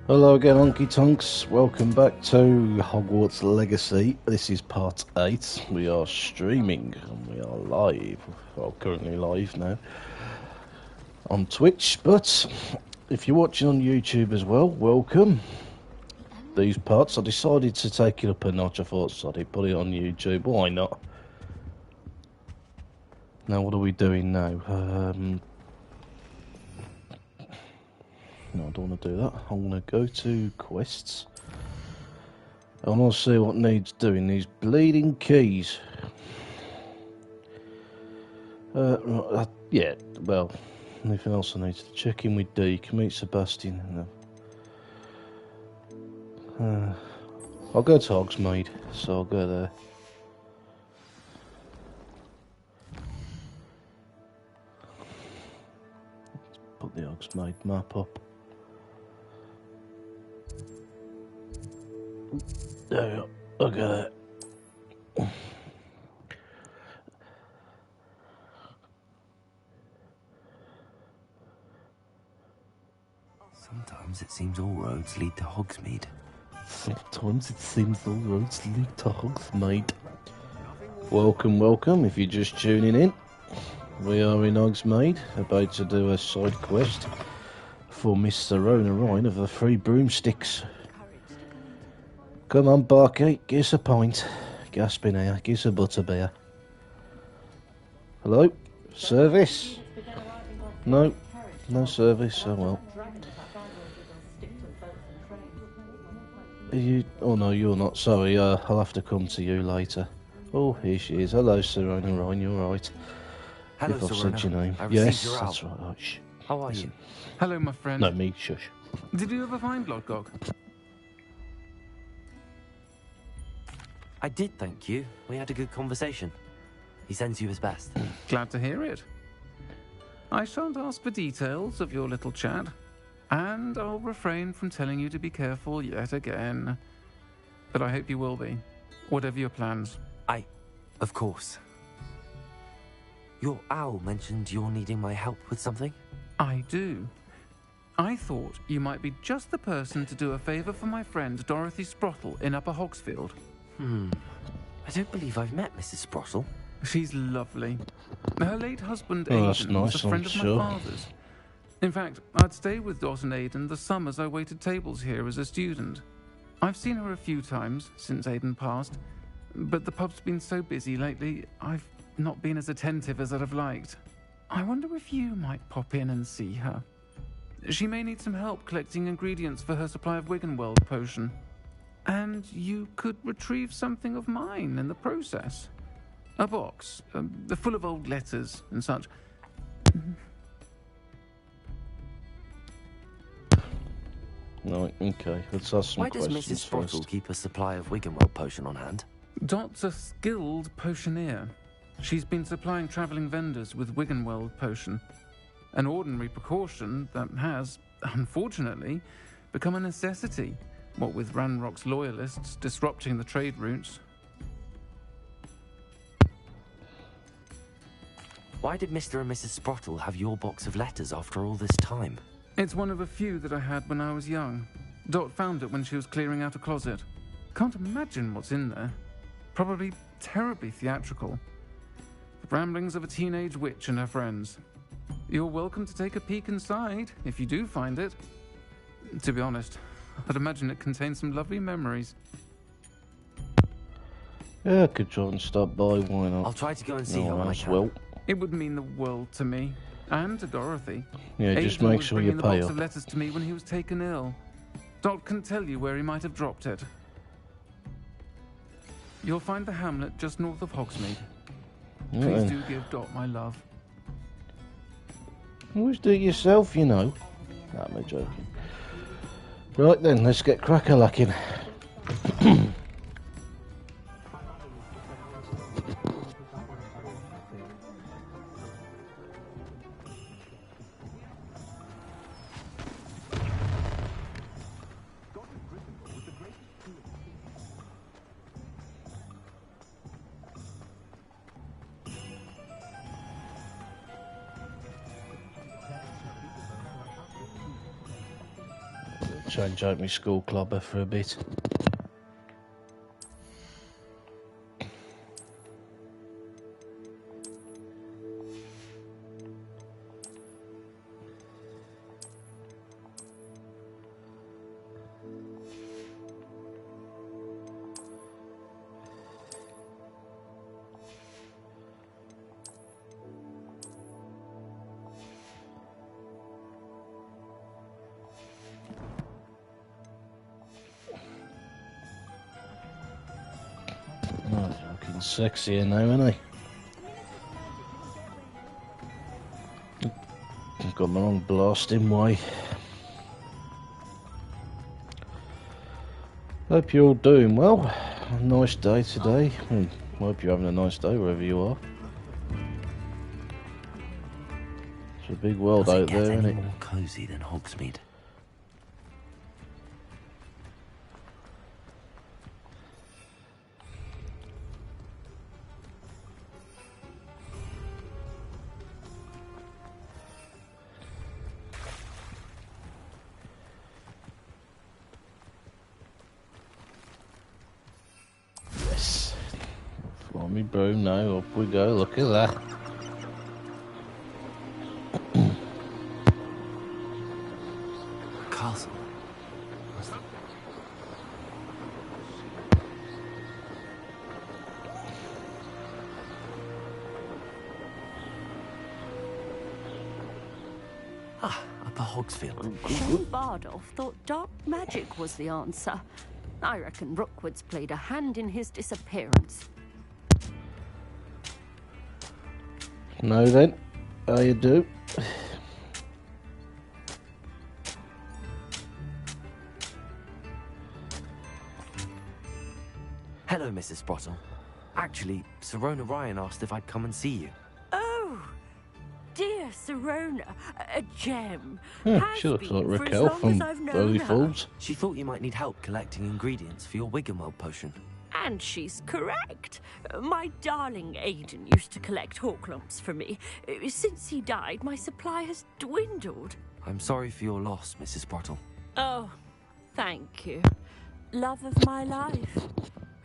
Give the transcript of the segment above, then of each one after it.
Hello again, Honky Tonks. Welcome back to Hogwarts Legacy. This is part 8. We are streaming and we are live. Well, currently live now on Twitch, but if you're watching on YouTube as well, welcome. These parts, I decided to take it up a notch. I thought, sorry, put it on YouTube. Why not? Now, what are we doing now? No, I don't want to do that. I'm going to go to quests. I want to see what needs doing. These bleeding keys. Yeah, well, anything else I need to check in with D. Can meet Sebastian. No. I'll go to Hogsmeade, so I'll go there. Let's put the Hogsmeade map up. There we go. Look at that. Sometimes it seems all roads lead to Hogsmeade. Sometimes it seems all roads lead to Hogsmeade. Welcome, welcome, if you're just tuning in. We are in Hogsmeade, about to do a side quest for Mr. Rona Ryan of the Three Broomsticks. Come on, Barky, give us a pint. Gasping here, give us a butterbeer. Hello? Service? No, no service, oh well. Are you? Oh no, you're not, sorry, I'll have to come to you later. Oh, here she is. Hello, Sir Rona Ryan, you alright? Hello, If I've Sir said your name. I Yes, your that's album. right. Oh, shh. How are you? Hello, my friend. No, me, shush. Did you ever find Lodgok? I did, thank you. We had a good conversation. He sends you his best. Glad to hear it. I shan't ask for details of your little chat, and I'll refrain from telling you to be careful yet again. But I hope you will be, whatever your plans. Of course. Your owl mentioned you're needing my help with something? I do. I thought you might be just the person to do a favour for my friend Dorothy Sprottle in Upper Hogsfield. I don't believe I've met Mrs. Sprottle. She's lovely. Her late husband, Oh, that's Aidan, was nice, a friend I'm of sure. my father's. In fact, I'd stay with Dot and Aidan the summers I waited tables here as a student. I've seen her a few times since Aidan passed, but the pub's been so busy lately, I've not been as attentive as I'd have liked. I wonder if you might pop in and see her. She may need some help collecting ingredients for her supply of Wiggenweld potion. And you could retrieve something of mine in the process. A box, full of old letters and such. No, okay, let's ask some Why does questions Mrs. Sprottle first. keep a supply of Wiggenweld potion on hand? Dot's a skilled potioneer. She's been supplying travelling vendors with Wiggenweld potion. An ordinary precaution that has, unfortunately, become a necessity, what with Ranrock's loyalists disrupting the trade routes. Why did Mr. and Mrs. Sprottle have your box of letters after all this time? It's one of a few that I had when I was young. Dot found it when she was clearing out a closet. Can't imagine what's in there. Probably terribly theatrical. The ramblings of a teenage witch and her friends. You're welcome to take a peek inside, if you do find it. To be honest, I'd imagine it contains some lovely memories. Yeah, I could try and stop by, why not? I'll try to go and see her when I else can. will. It would mean the world to me, and to Dorothy. Yeah, just Aidan make was sure you bringing the pay box up. of letters to me when he was taken ill. Dot can tell you where he might have dropped it. You'll find the hamlet just north of Hogsmeade. Please do give Dot my love. Always do it yourself, you know. Nah, I'm joking. Right then, let's get crack-a-lacking. Change out my school clubber for a bit. Oh, he's looking sexier now, isn't he? I've got my own blasting way. Hope you're all doing well. A nice day today. Hope you're having a nice day wherever you are. It's a big world Does it out get there, any isn't it? more cosy than Hogsmeade? Yes. Fly me broom now, up we go, look at that. Castle. Upper Hogsfield. Shane Bardolph thought dark magic was the answer. I reckon Rookwood's played a hand in his disappearance. No then, how you do? Hello, Mrs. Sprottle. Actually, Sirona Ryan asked if I'd come and see you. Oh, dear Sirona, a gem. She looks like Has been for as Raquel long from as I've known Early her. Falls. She thought you might need help collecting ingredients for your Wiggenweld potion. And she's correct. My darling Aidan used to collect Horklumps for me. Since he died, my supply has dwindled. I'm sorry for your loss, Mrs. Sprottle. Oh, thank you. Love of my life.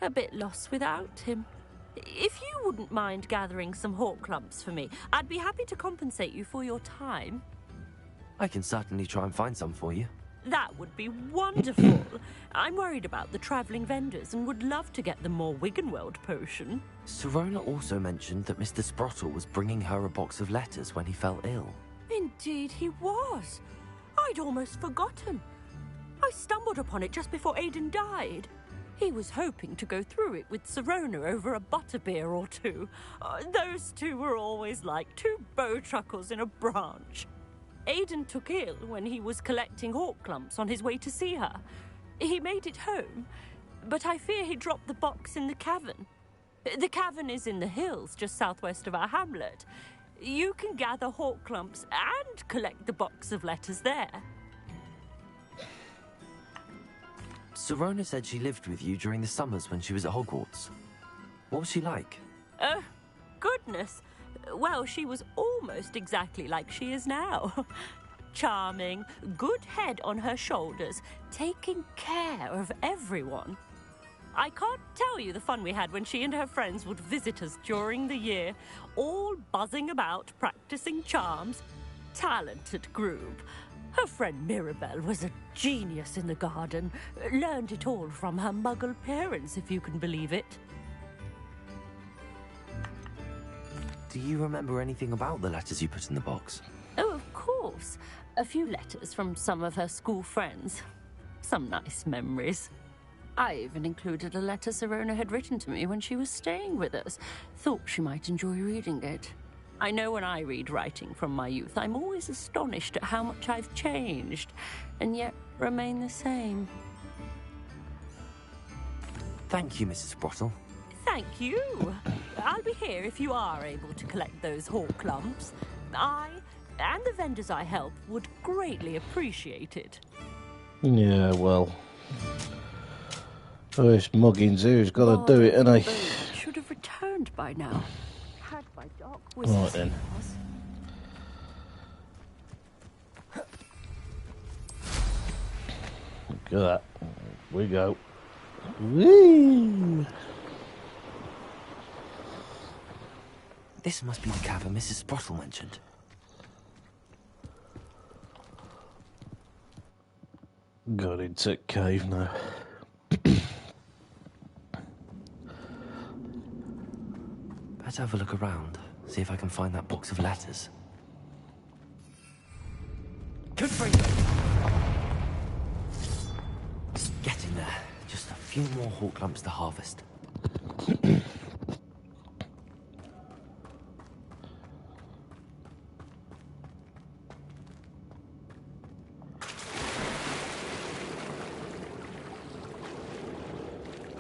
A bit lost without him. If you wouldn't mind gathering some Horklumps for me, I'd be happy to compensate you for your time. I can certainly try and find some for you. That would be wonderful. I'm worried about the travelling vendors and would love to get them more Wiggenweld potion. Sirona also mentioned that Mr. Sprottle was bringing her a box of letters when he fell ill. Indeed he was. I'd almost forgotten. I stumbled upon it just before Aidan died. He was hoping to go through it with Sirona over a butterbeer or two. Those two were always like two bowtruckles in a branch. Aidan took ill when he was collecting Horklumps on his way to see her. He made it home, but I fear he dropped the box in the cavern. The cavern is in the hills just southwest of our hamlet. You can gather Horklumps and collect the box of letters there. Sirona said she lived with you during the summers when she was at Hogwarts. What was she like? Oh, goodness. Well, she was almost exactly like she is now. Charming, good head on her shoulders, taking care of everyone. I can't tell you the fun we had when she and her friends would visit us during the year, all buzzing about, practicing charms. Talented group. Her friend Mirabelle was a genius in the garden. Learned it all from her muggle parents, if you can believe it. Do you remember anything about the letters you put in the box? Oh, of course. A few letters from some of her school friends. Some nice memories. I even included a letter Sirona had written to me when she was staying with us. Thought she might enjoy reading it. I know when I read writing from my youth, I'm always astonished at how much I've changed, and yet remain the same. Thank you, Mrs. Sprottle. Thank you. I'll be here if you are able to collect those Horklumps. I, and the vendors I help, would greatly appreciate it. Yeah, well. Oh, this Muggins here has got to do it, hasn't he? Should have returned by now. Had by Doc was Right then. Look at that. We go. Whee! This must be the cavern Mrs. Sprottle mentioned. Got into cave now. Better have a look around, see if I can find that box of letters. Getting there. Just a few more hawk lumps to harvest.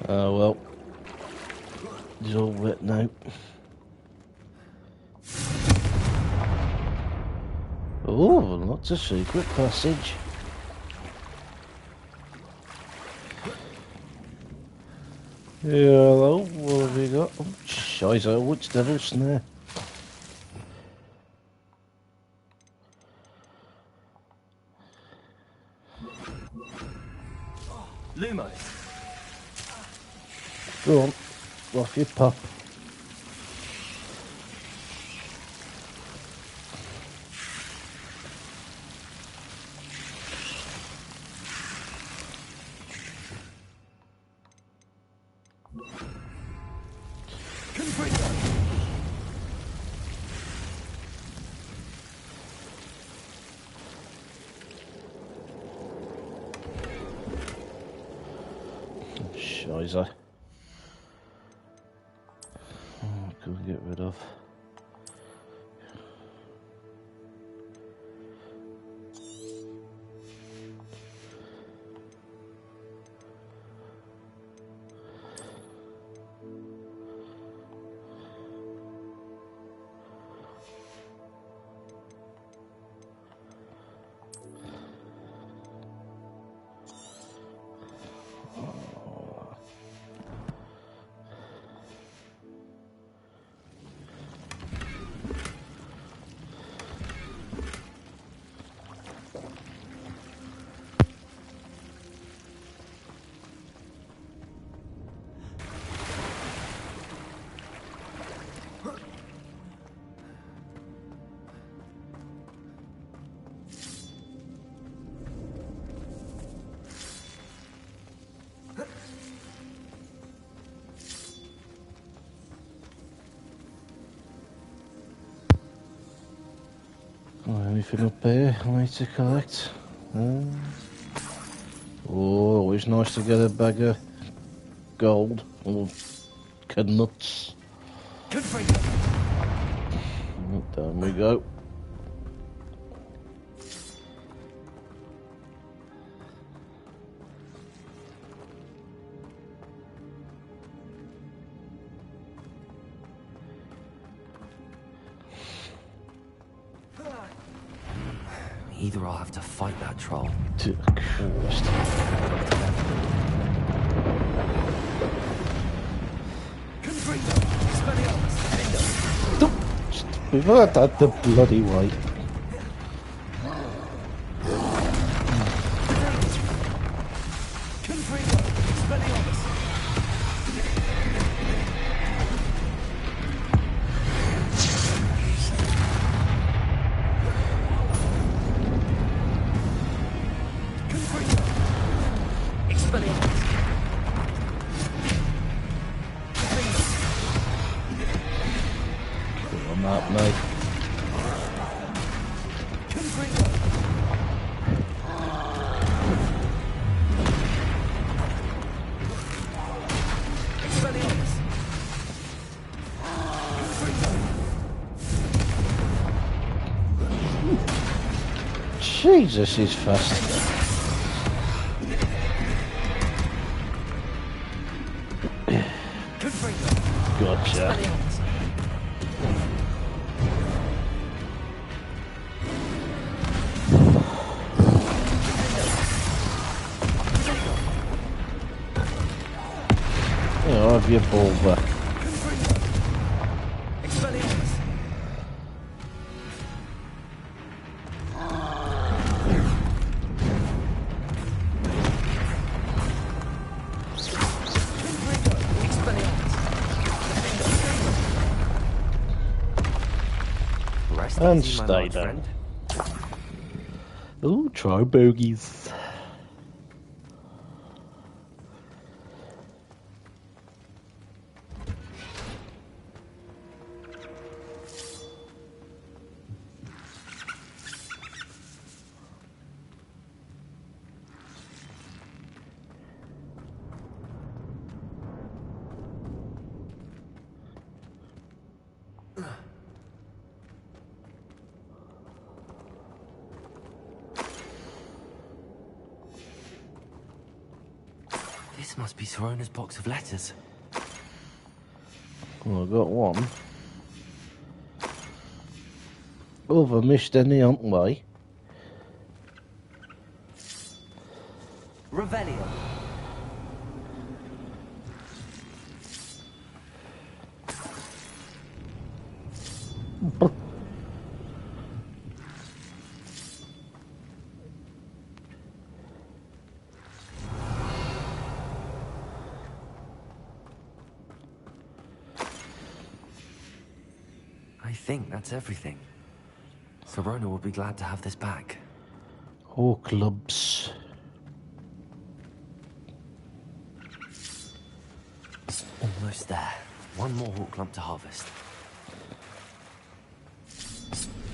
Oh well. It's all wet now. Oh, lots of secret passage. Yeah, hello, what have we got? Oh, Shiza, which devil's snare? Lumo! Go on, off you pop. Shiza. Oh, could we get rid of? Anything up here I need to collect? Oh, always nice to get a bag of gold or nuts. Down we go. Either I'll have to fight that troll. To Christ. We've had that the bloody way. On that, mate. Jesus, he's fast. Gotcha. I'll have your ball back. And easy, my stay large down. friend. Ooh, try bogies. This must be Sorona's box of letters. Well, I've got one. Oh, have I missed any, haven't we? Revelio. I think that's everything. Sorona will be glad to have this back. Oh, clubs. Almost there. One more hawk lump to harvest.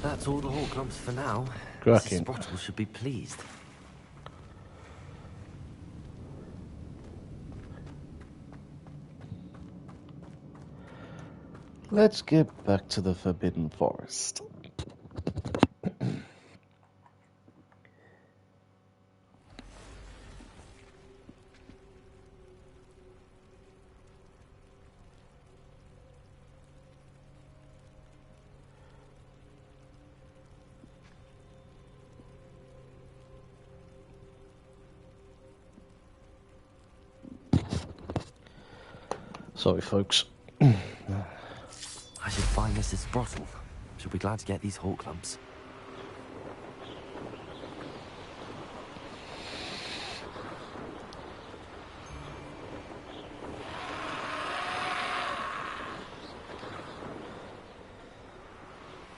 That's all the hawk lumps for now. Cracking. Mrs. Sprottle should be pleased. Let's get back to the Forbidden Forest. Sorry, folks. I should find Mrs. Sprottle. She'll be glad to get these hawk lumps.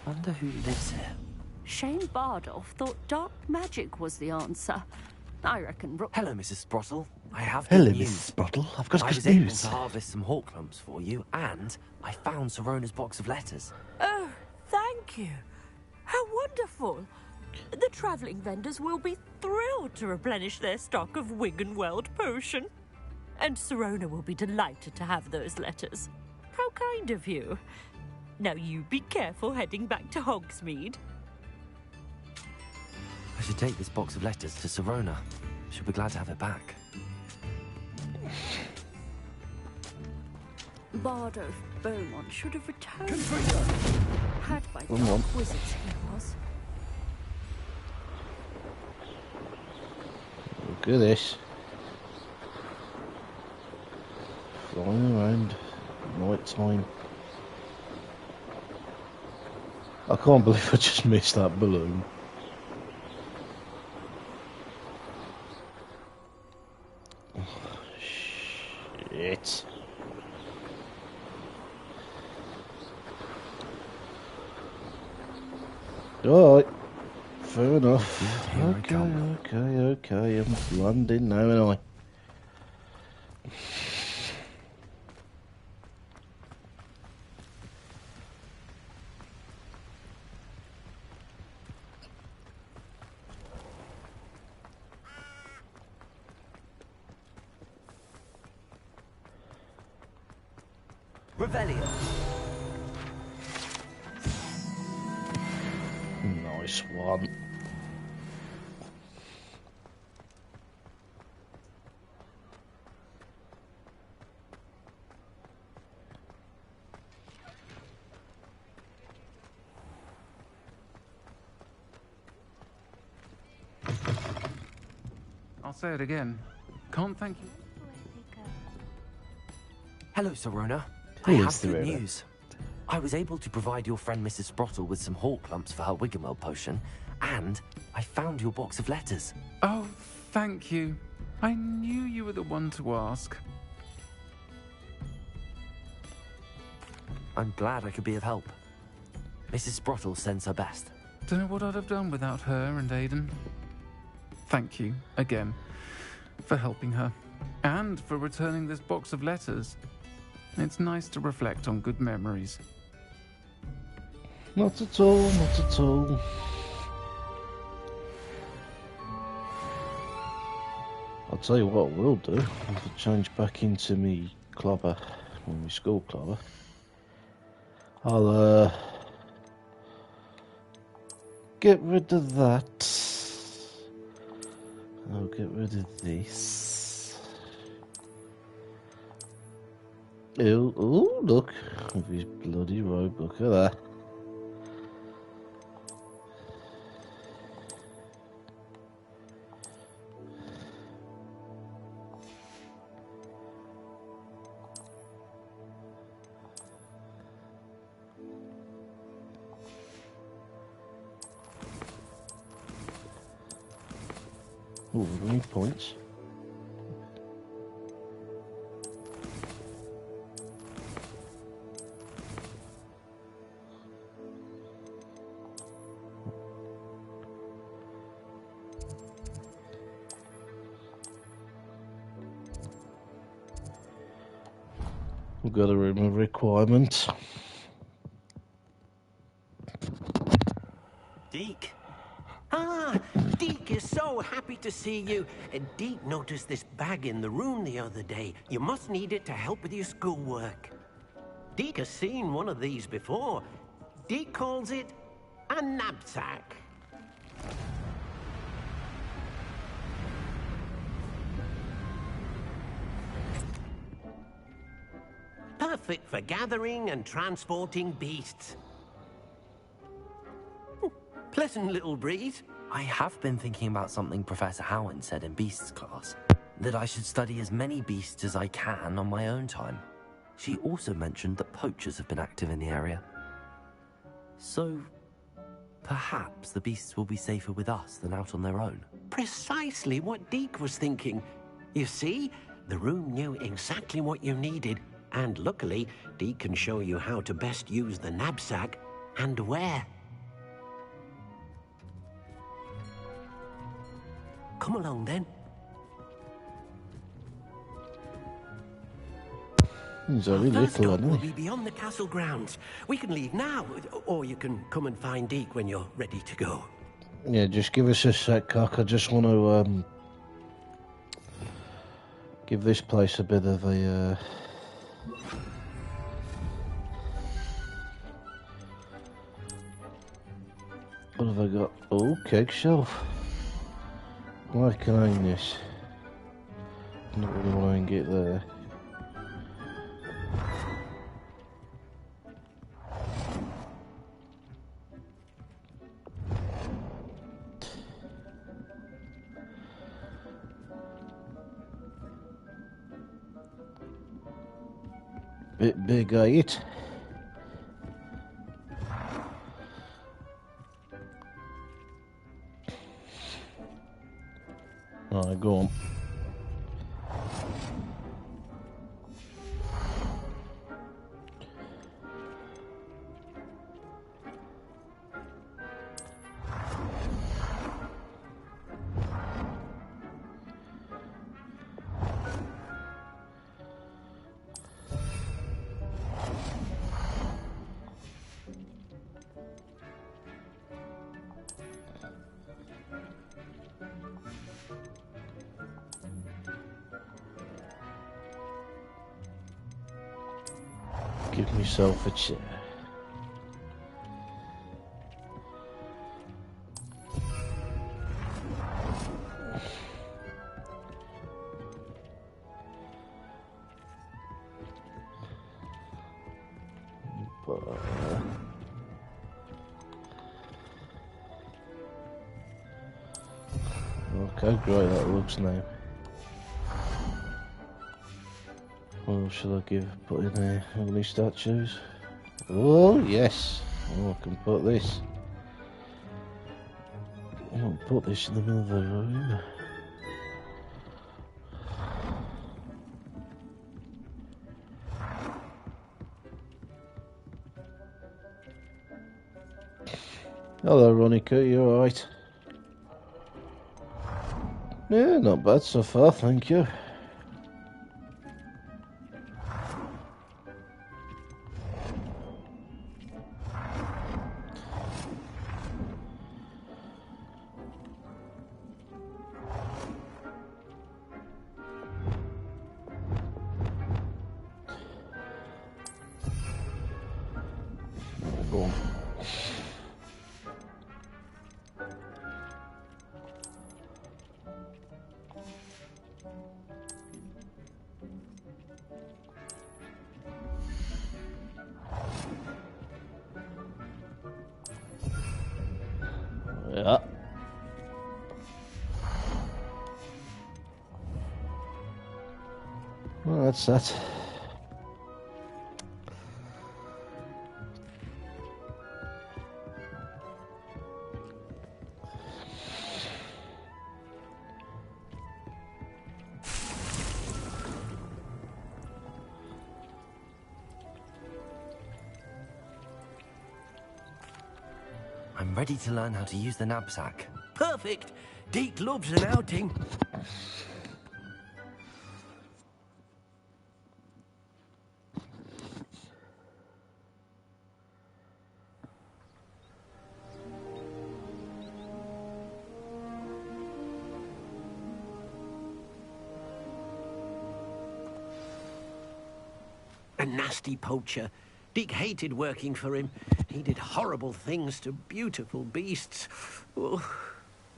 Wonder who lives here. Shane Bardolph thought dark magic was the answer. I reckon Rook... Hello, Mrs. Sprottle. I have Hello, good Mrs. news. Sprottle. I've got I good was able news. to harvest some hawk lumps for you, and I found Sorona's box of letters. Oh, thank you. How wonderful. The travelling vendors will be thrilled to replenish their stock of Wiggenweld potion. And Sorona will be delighted to have those letters. How kind of you. Now you be careful heading back to Hogsmeade. I should take this box of letters to Sorona. She'll be glad to have it back. Bardolph Beaumont should have returned. Had by Come on. dark wizards he was. Look at this. Flying around night time. I can't believe I just missed that balloon. Shit. Alright. Fair enough. Here I come. Okay. I'm landing now, and I. Revelio. Nice one. I'll say it again. Can't thank you. Hello, Sorona. I Hello, have good Sorona. news. I was able to provide your friend Mrs. Sprottle with some hawk lumps for her Wiggenweld potion, and I found your box of letters. Oh, thank you. I knew you were the one to ask. I'm glad I could be of help. Mrs. Sprottle sends her best. Don't know what I'd have done without her and Aidan. Thank you, again, for helping her. And for returning this box of letters. It's nice to reflect on good memories. Not at all, not at all. I'll tell you what we'll do. I'll change back into me clobber, my school clobber. I'll get rid of that. I'll get rid of this. Oh, look, with his bloody robe, look at that. Oh, we need points. We've got a room of requirement. Deke? Ah, Deke is so happy to see you. Deke noticed this bag in the room the other day. You must need it to help with your schoolwork. Deke has seen one of these before. Deke calls it a knapsack. Perfect for gathering and transporting beasts. Pleasant little breeze. I have been thinking about something Professor Howard said in Beasts class. That I should study as many beasts as I can on my own time. She also mentioned that poachers have been active in the area. So, perhaps the beasts will be safer with us than out on their own. Precisely what Deke was thinking. You see, the room knew exactly what you needed, and luckily, Deke can show you how to best use the knapsack and where. Come along then. He's very Our first little, stop will isn't be he? beyond the castle grounds. We can leave now, or you can come and find Deke when you're ready to go. Yeah, just give us a sec, Cock. I just want to give this place a bit of a what have I got? Oh, cake shelf. Why can I hang this? Not really want to hang it there. Bit big, ain't it? Alright, go on. Give myself a chair. Okay, great that looks now. What shall I put in there? Only statues? Oh, yes. Oh, I can put this. I'll put this in the middle of the room. Hello, Ronica. You alright? Yeah, not bad so far, thank you. Go on. Yeah. Well, that's that. I'm ready to learn how to use the knapsack. Perfect. Deke loves an outing. A nasty poacher. Deke hated working for him. He did horrible things to beautiful beasts. Oh,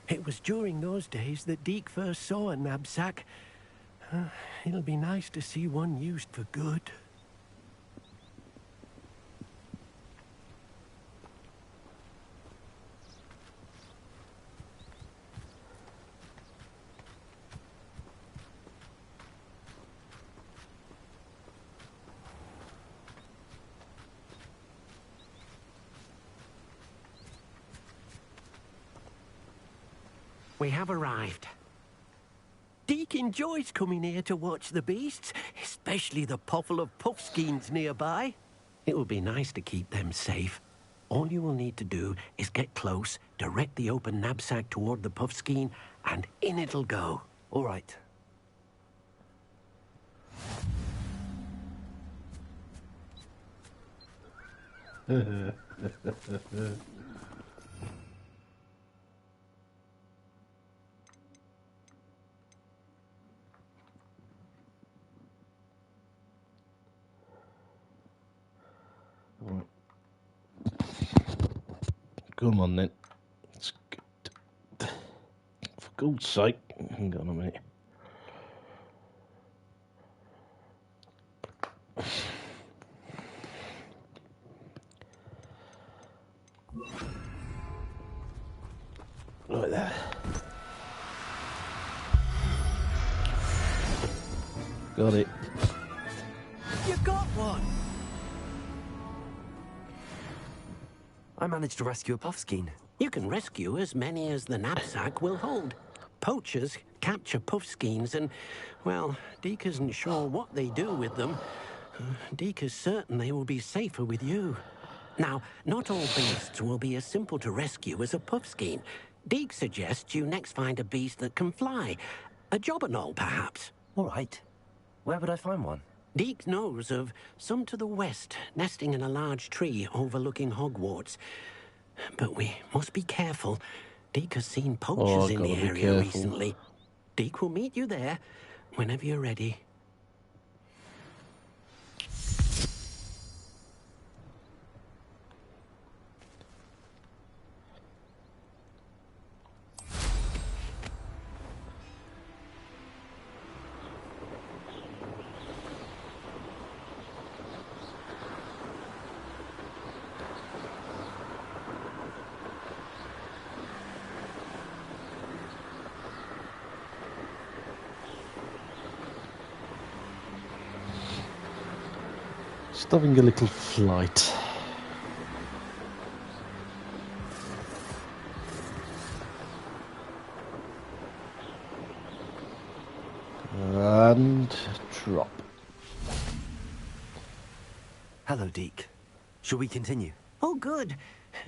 it was during those days that Deke first saw a knapsack. It'll be nice to see one used for good. We have arrived. Deke enjoys coming here to watch the beasts, especially the potful of puffskeins nearby. It will be nice to keep them safe. All you will need to do is get close, direct the open knapsack toward the puffskein, and in it'll go. All right. Right. Come on then. Let's get... For God's sake. Hang on a minute. Like that. Got it. You got one! I managed to rescue a puffskein. You can rescue as many as the knapsack will hold. Poachers capture puffskeins and, well, Deke isn't sure what they do with them. Deke is certain they will be safer with you. Now, not all beasts will be as simple to rescue as a puffskein. Deke suggests you next find a beast that can fly. A jobberknoll, perhaps. All right. Where would I find one? Deke knows of some to the west, nesting in a large tree overlooking Hogwarts. But we must be careful. Deke has seen poachers in the area recently. Deke will meet you there whenever you're ready. Just having a little flight. And drop. Hello, Deke. Shall we continue? Oh, good.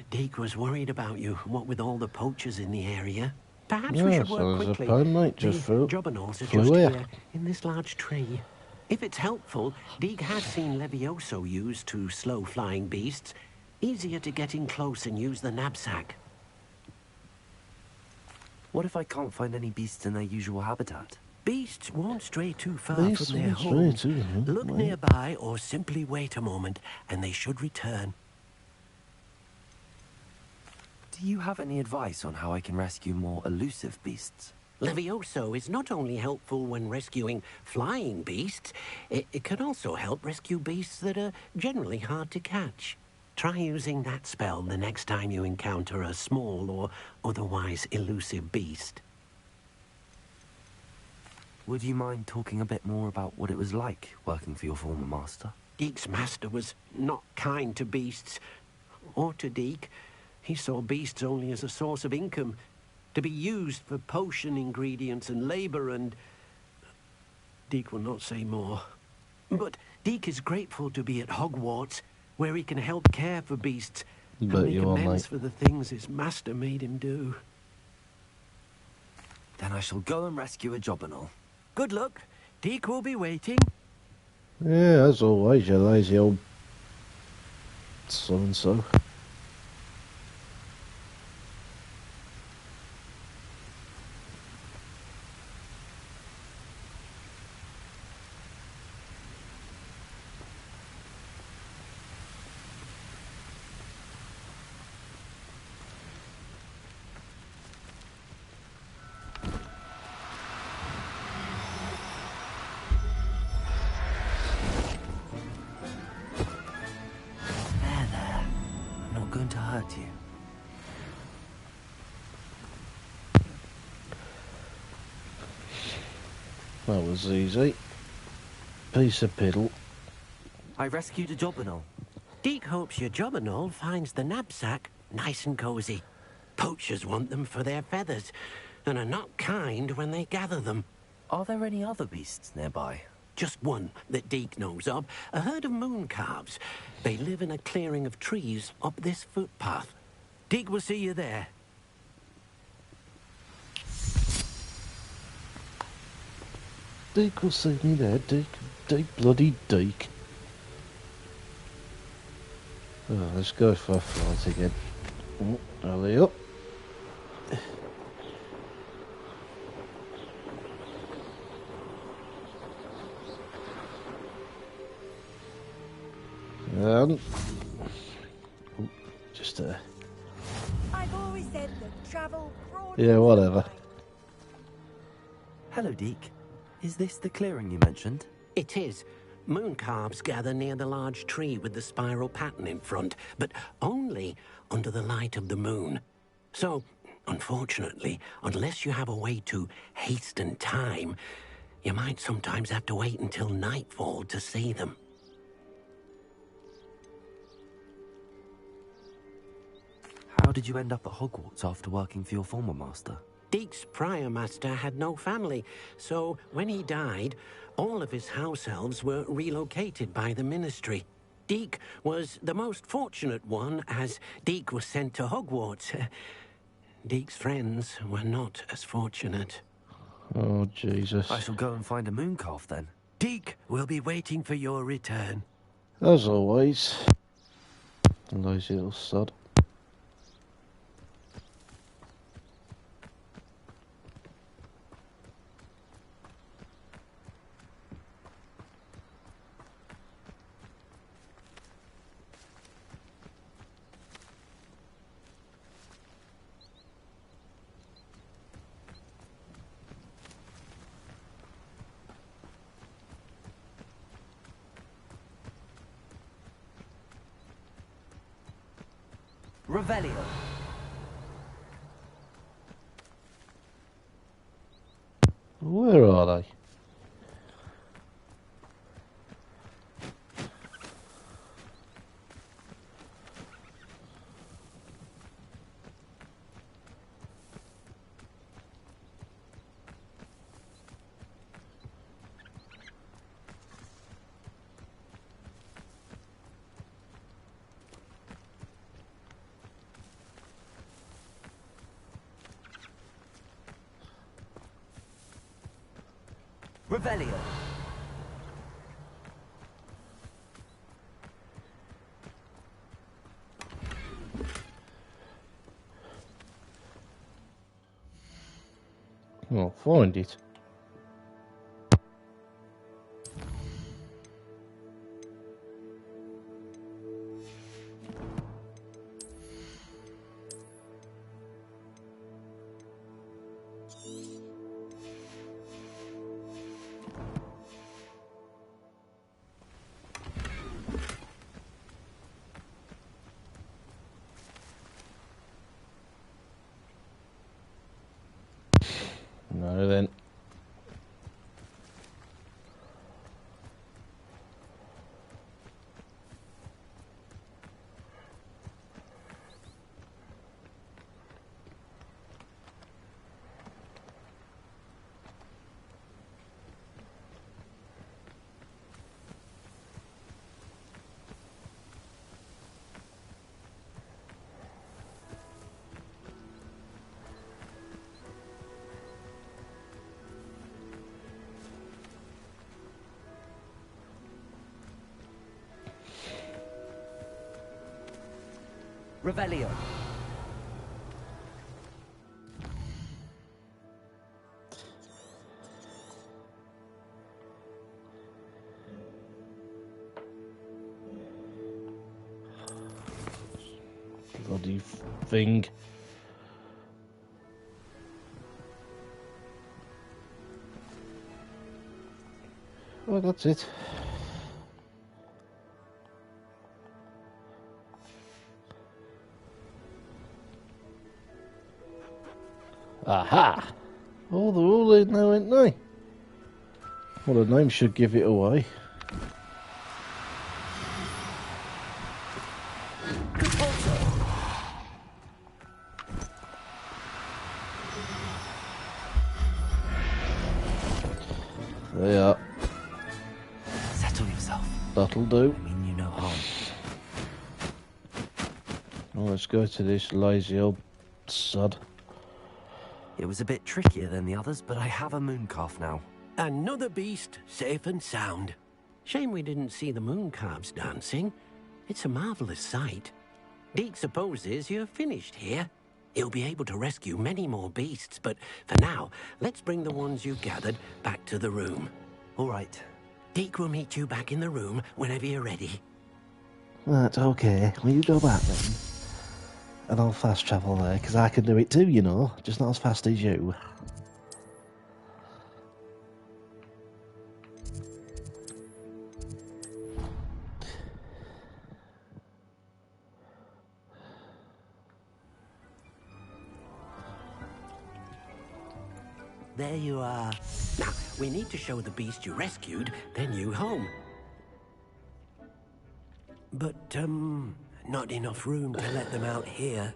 Deke was worried about you, what with all the poachers in the area. Perhaps we Yeah, should work so there's a quickly. pen, mate. The Just flew jobberknolls are just here. here, in this large tree. If it's helpful, Deke has seen Levioso used to slow flying beasts. Easier to get in close and use the knapsack. What if I can't find any beasts in their usual habitat? Beasts won't stray too far Beasts from their won't stray homes. too far, Look mate. nearby or simply wait a moment, and they should return. Do you have any advice on how I can rescue more elusive beasts? Levioso is not only helpful when rescuing flying beasts, it can also help rescue beasts that are generally hard to catch. Try using that spell the next time you encounter a small or otherwise elusive beast. Would you mind talking a bit more about what it was like working for your former master? Deke's master was not kind to beasts, or to Deke. He saw beasts only as a source of income, to be used for potion ingredients and labor, and Deke will not say more. But Deke is grateful to be at Hogwarts, where he can help care for beasts and Bet make you are, amends mate. for the things his master made him do. Then I shall go and rescue a jobberknoll. Good luck. Deke will be waiting. Yeah, as always, you lazy old so-and-so. There. I'm not going to hurt you. That was easy. Piece of piddle. I rescued a jobberknoll. Deke hopes your jobberknoll finds the knapsack nice and cozy. Poachers want them for their feathers, and are not kind when they gather them. Are there any other beasts nearby? Just one that Deke knows of, a herd of moon calves. They live in a clearing of trees up this footpath. Deke will see you there. Deke will see me there, Deke, bloody Deke. Oh, let's go for a flight again. Oh, alley up. Oh, just I've always said that travel broad. yeah, whatever. Hello, Deke. Is this the clearing you mentioned? It is. Moon calves gather near the large tree with the spiral pattern in front, but only under the light of the moon. So, unfortunately, unless you have a way to hasten time, you might sometimes have to wait until nightfall to see them. How did you end up at Hogwarts after working for your former master? Deke's prior master had no family, so when he died, all of his house elves were relocated by the ministry. Deke was the most fortunate one, as Deke was sent to Hogwarts. Deke's friends were not as fortunate. Oh, Jesus. I shall go and find a moon calf then. Deke will be waiting for your return. As always. Lazy little sod. Revelio. Where are they? Revelio. I'll find it. No, then. Revelio. Bloody thing. Oh, that's it. Aha! Oh, they're all in now, aren't they? Well, the name should give it away. They are. Settle yourself. That'll do. I mean you no harm. Well, let's go to this lazy old sod. It was a bit trickier than the others, but I have a mooncalf now. Another beast, safe and sound. Shame we didn't see the moon calves dancing. It's a marvelous sight. Deke supposes you're finished here. He'll be able to rescue many more beasts, but for now, let's bring the ones you gathered back to the room. All right. Deke will meet you back in the room whenever you're ready. That's okay. Will you go back then? And I'll fast travel there, because I can do it too, you know. Just not as fast as you. There you are. Now, we need to show the beast you rescued, then you home. But, not enough room to let them out here.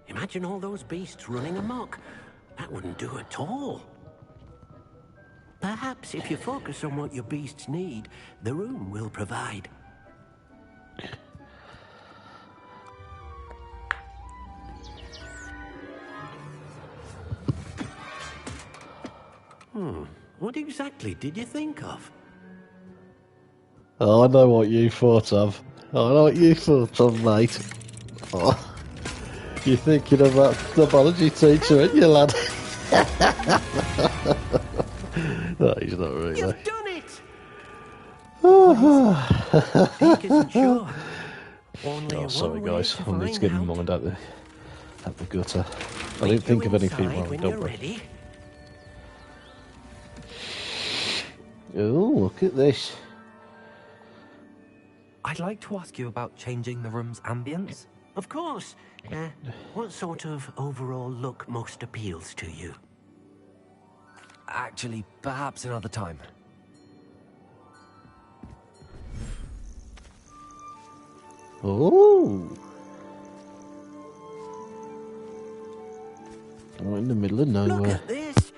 Imagine all those beasts running amok. That wouldn't do at all. Perhaps if you focus on what your beasts need, the room will provide. What exactly did you think of? Oh, I know what you thought of. I know what you thought of, mate. Oh, you're thinking of that the biology teacher, aren't you, lad? No, he's not really. You've done it! Deke isn't sure. Only Oh, sorry, one way guys. to I need to get my find out. mind out the gutter. I Meet didn't think you of anything inside wrong, when don't you're worry. ready. Oh, look at this. I'd like to ask you about changing the room's ambience. Of course. What sort of overall look most appeals to you? Actually, perhaps another time. Oh. We're in the middle of Look nowhere. at this.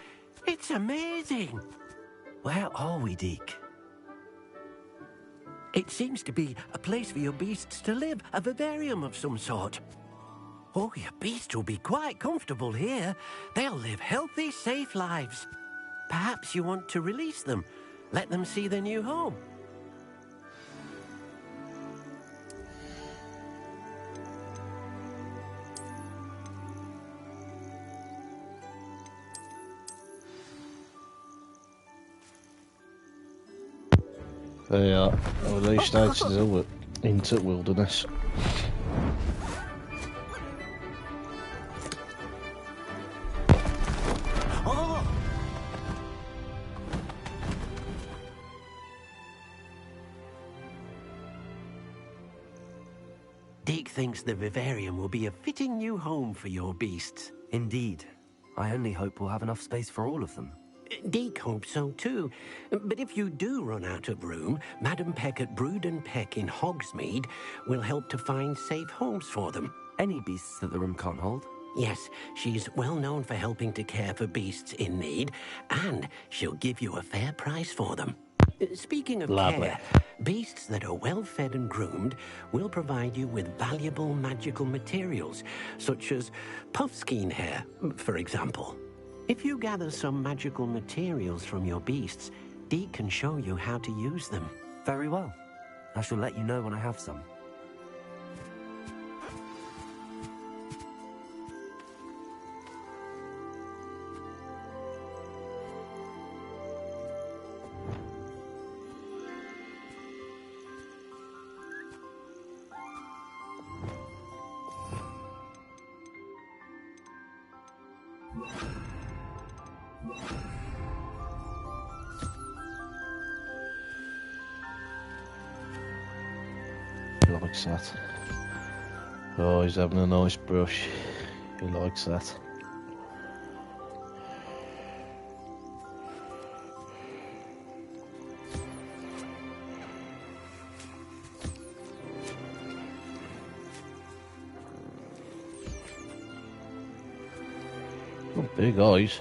It's amazing. Where are we, Deke? It seems to be a place for your beasts to live, a vivarium of some sort. Oh, your beasts will be quite comfortable here. They'll live healthy, safe lives. Perhaps you want to release them. Let them see their new home. They are released into wilderness. Deke thinks the vivarium will be a fitting new home for your beasts. Indeed. I only hope we'll have enough space for all of them. Deke hopes so too. But if you do run out of room, Madam Peck at Brood and Peck in Hogsmeade will help to find safe homes for them. Any beasts that the room can't hold? Yes, she's well known for helping to care for beasts in need, and she'll give you a fair price for them. Speaking of Lovely. care, beasts that are well fed and groomed will provide you with valuable magical materials, such as puffskein hair, for example. If you gather some magical materials from your beasts, Deke can show you how to use them. Very well. I shall let you know when I have some. He likes that. Oh, he's having a nice brush. He likes that. Oh, big eyes.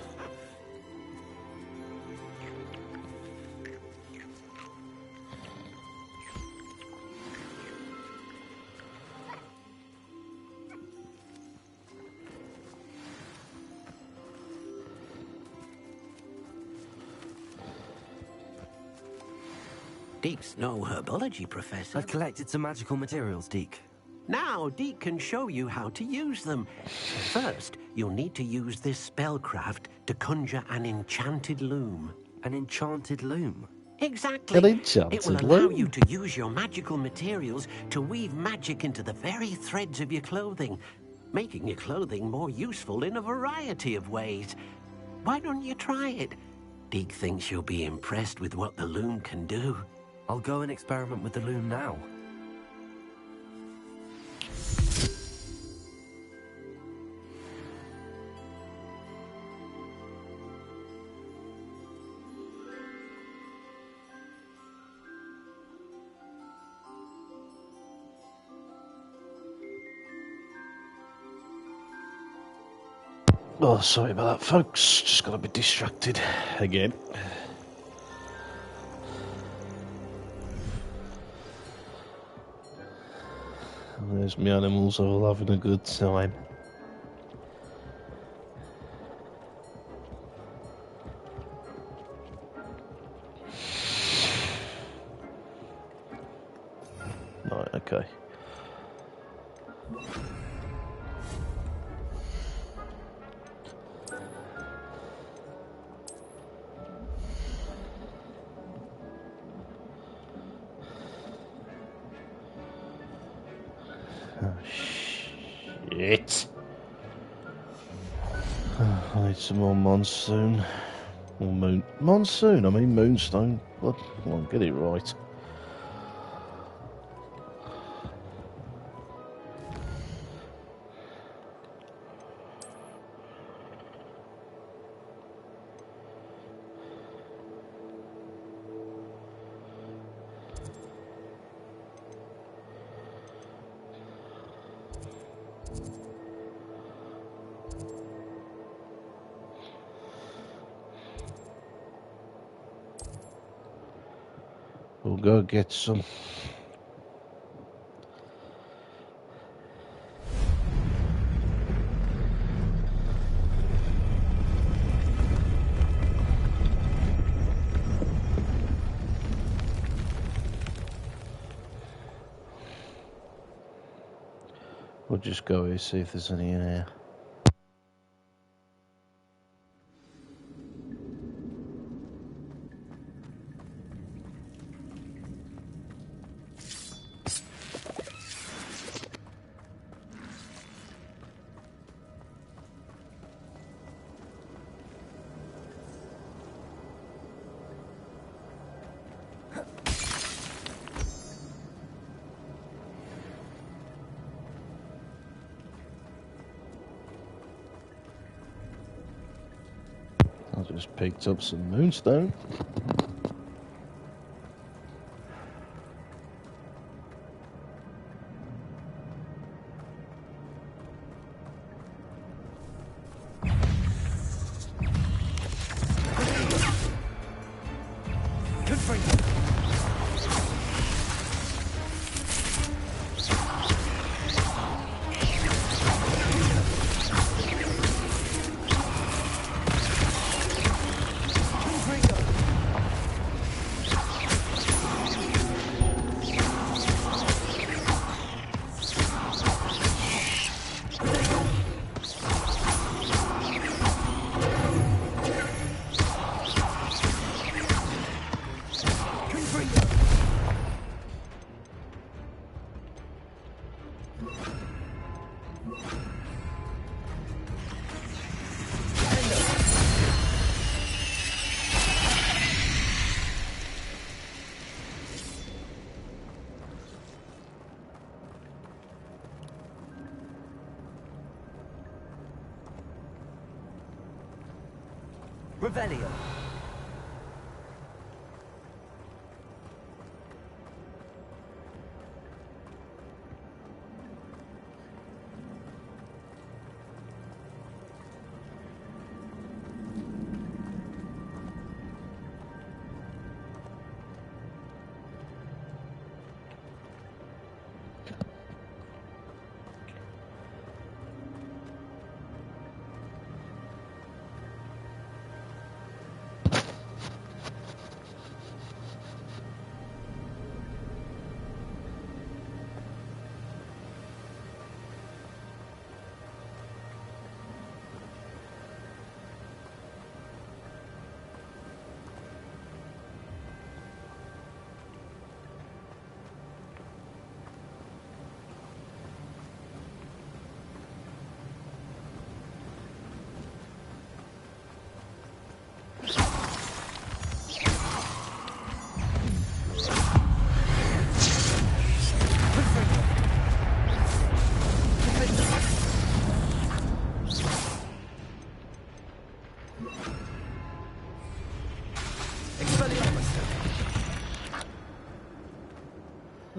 Deke's no herbology professor. I've collected some magical materials, Deke. Now, Deke can show you how to use them. First, you'll need to use this spellcraft to conjure an enchanted loom. An enchanted loom? Exactly. An enchanted It will allow loom? you to use your magical materials to weave magic into the very threads of your clothing, making your clothing more useful in a variety of ways. Why don't you try it? Deke thinks you'll be impressed with what the loom can do. I'll go and experiment with the loom now. Oh, sorry about that, folks. Just got a bit distracted again. And there's my animals all having a good time. Right, okay. Oh, shit. I need some more monsoon. Or moon. Monsoon, I mean moonstone. Come on, get it right. We'll go get some. We'll just go here, see if there's any in here. I just picked up some moonstone. Revelio.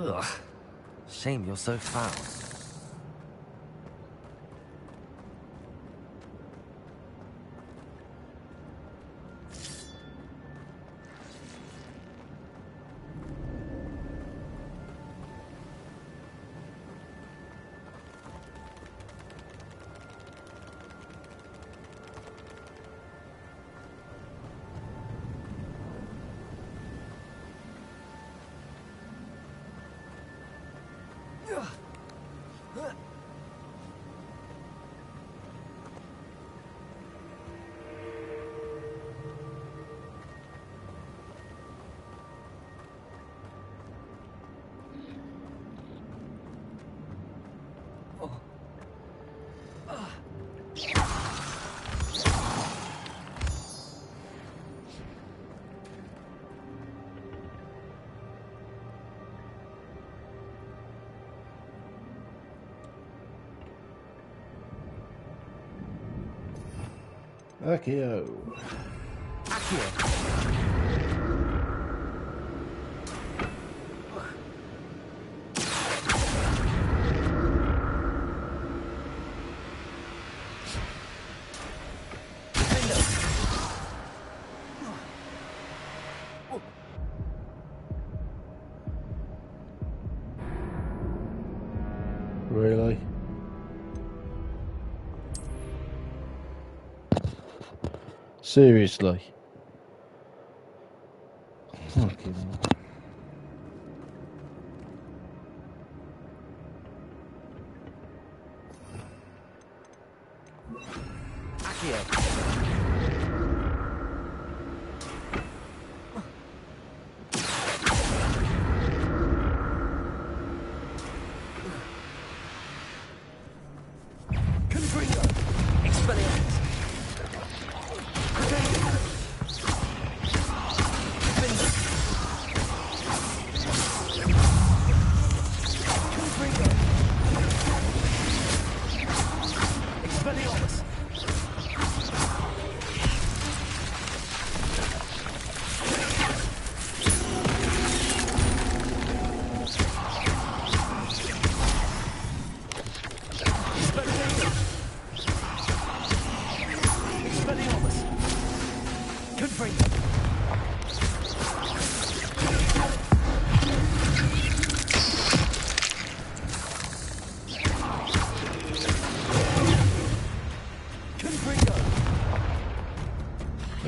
Ugh. Shame you're so foul. Accio. Really? Seriously? Fucking hell.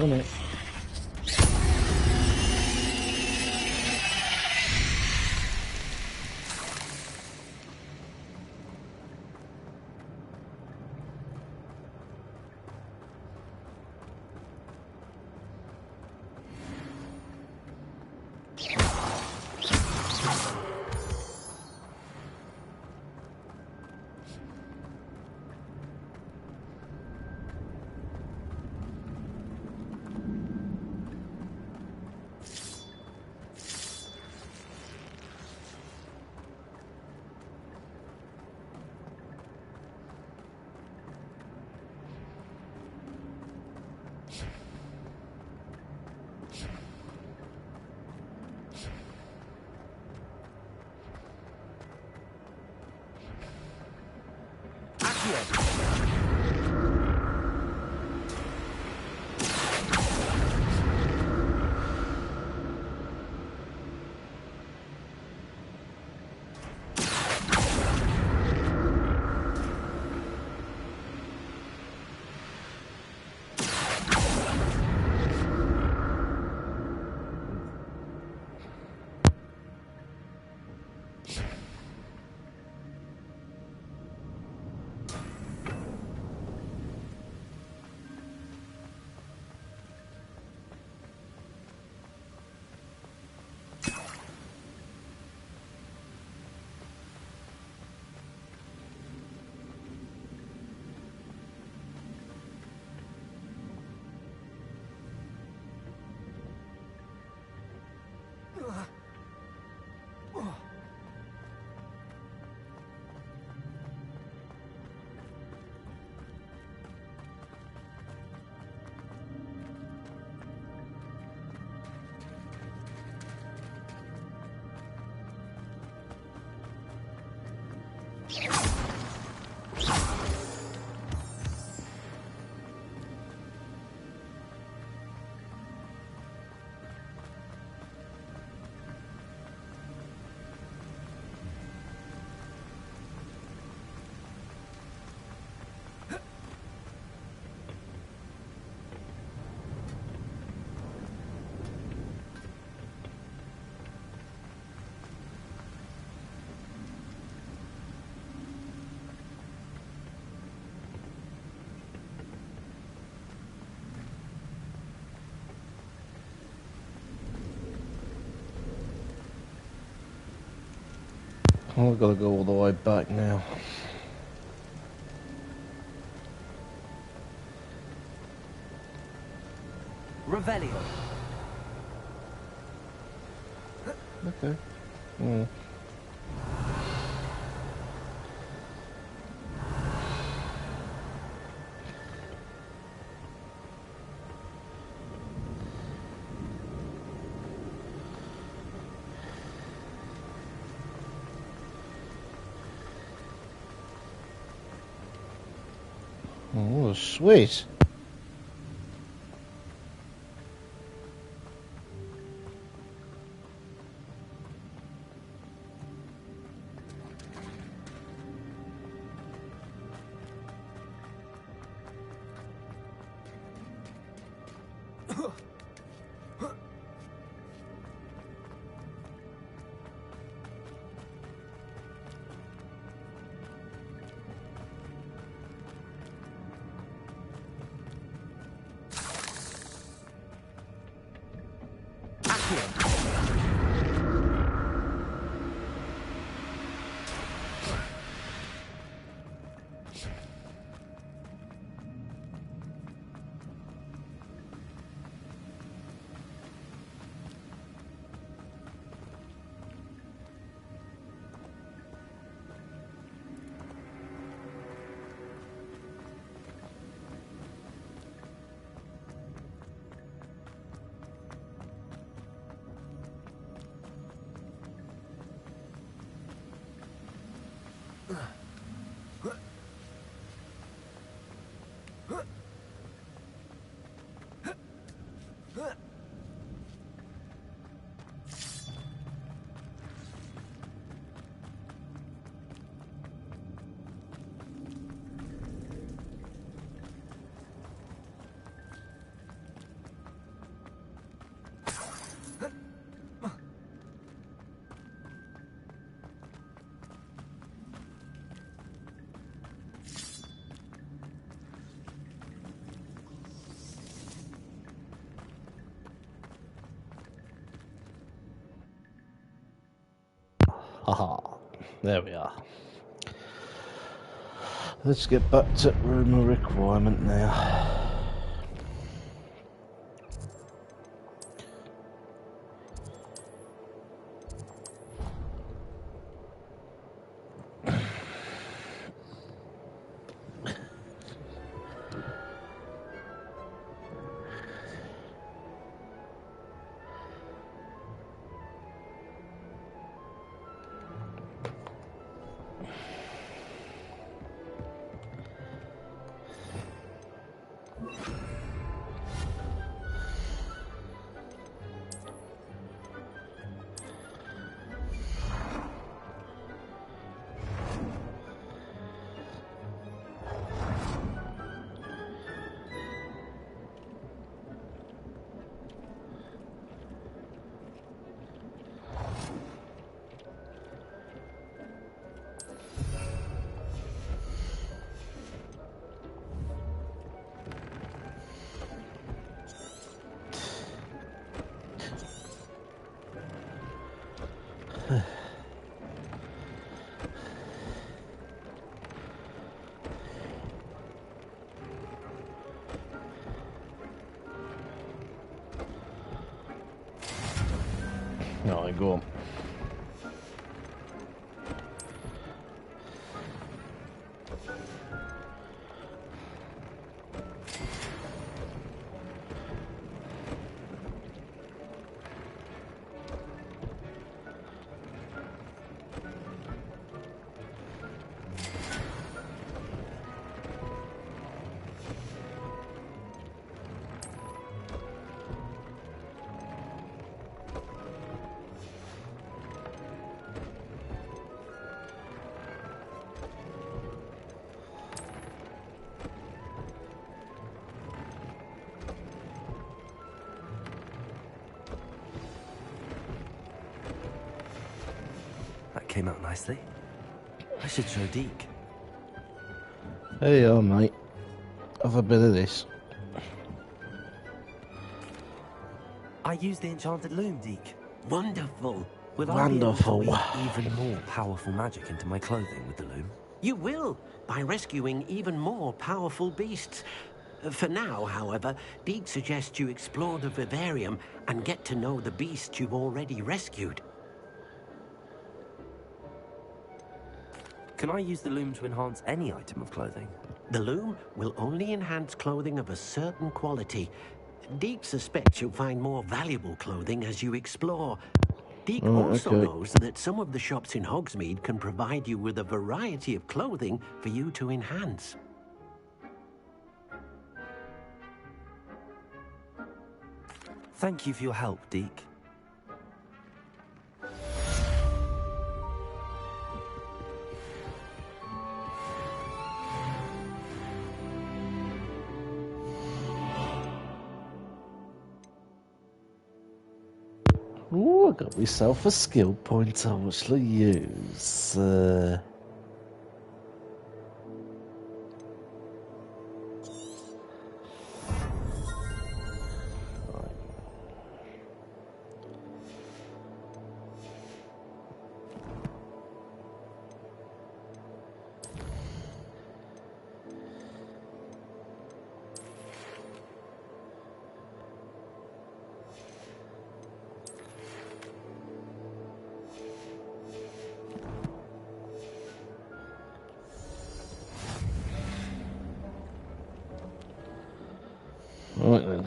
On it. Oh, I've got to go all the way back now. Revelio. Okay. Mm. Oh, sweet. Haha, there we are. Let's get back to room of requirement now. Alright, go on. That came out nicely. I should show Deke. Hey, mate. Have a bit of this. I used the enchanted loom, Deke. Wonderful. Will Wonderful. I be able to weave even more powerful magic into my clothing with the loom? You will, by rescuing even more powerful beasts. For now, however, Deke suggests you explore the vivarium and get to know the beasts you've already rescued. Can I use the loom to enhance any item of clothing? The loom will only enhance clothing of a certain quality. Deke suspects you'll find more valuable clothing as you explore. Deke also okay. knows that some of the shops in Hogsmeade can provide you with a variety of clothing for you to enhance. Thank you for your help, Deke. Ooh, I got myself a skill point I will use. then.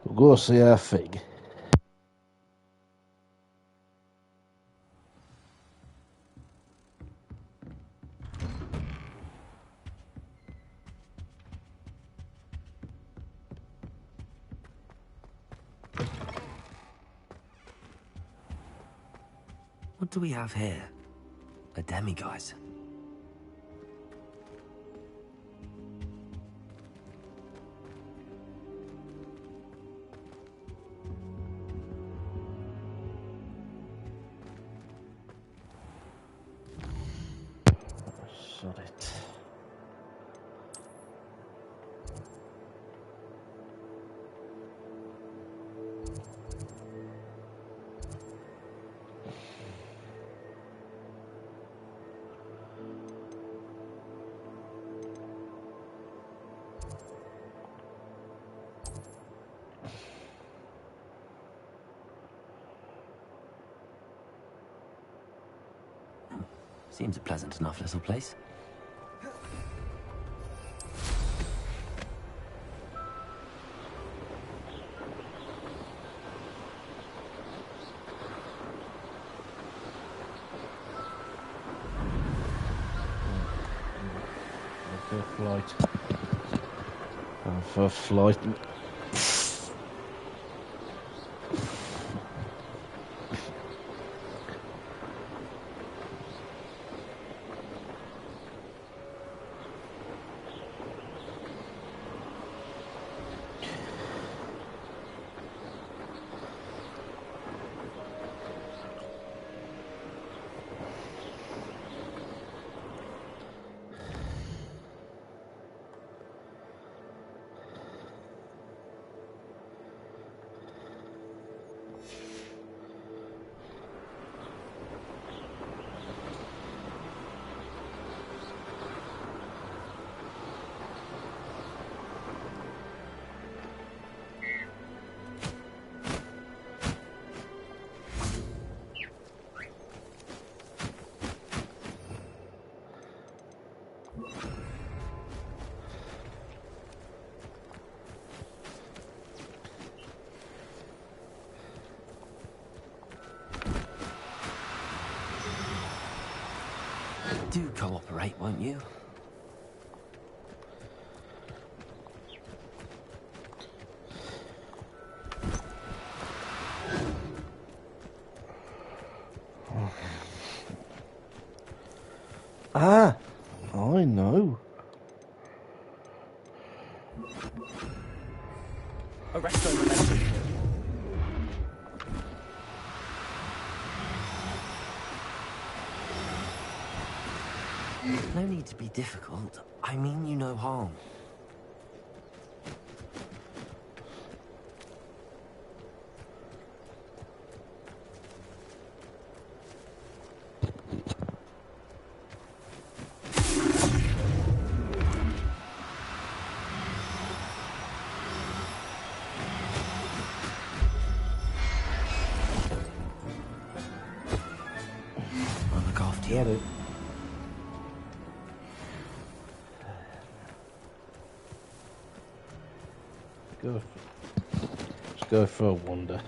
We'll go see our fig. What do we have here? A demiguise. Sod it. Seems a pleasant enough little place. For flight. For flight. Do cooperate, won't you? Ah, I know. Arresto momentum. No need to be difficult. I mean you no harm. I'll look after you. Got it. Let's go for a wander.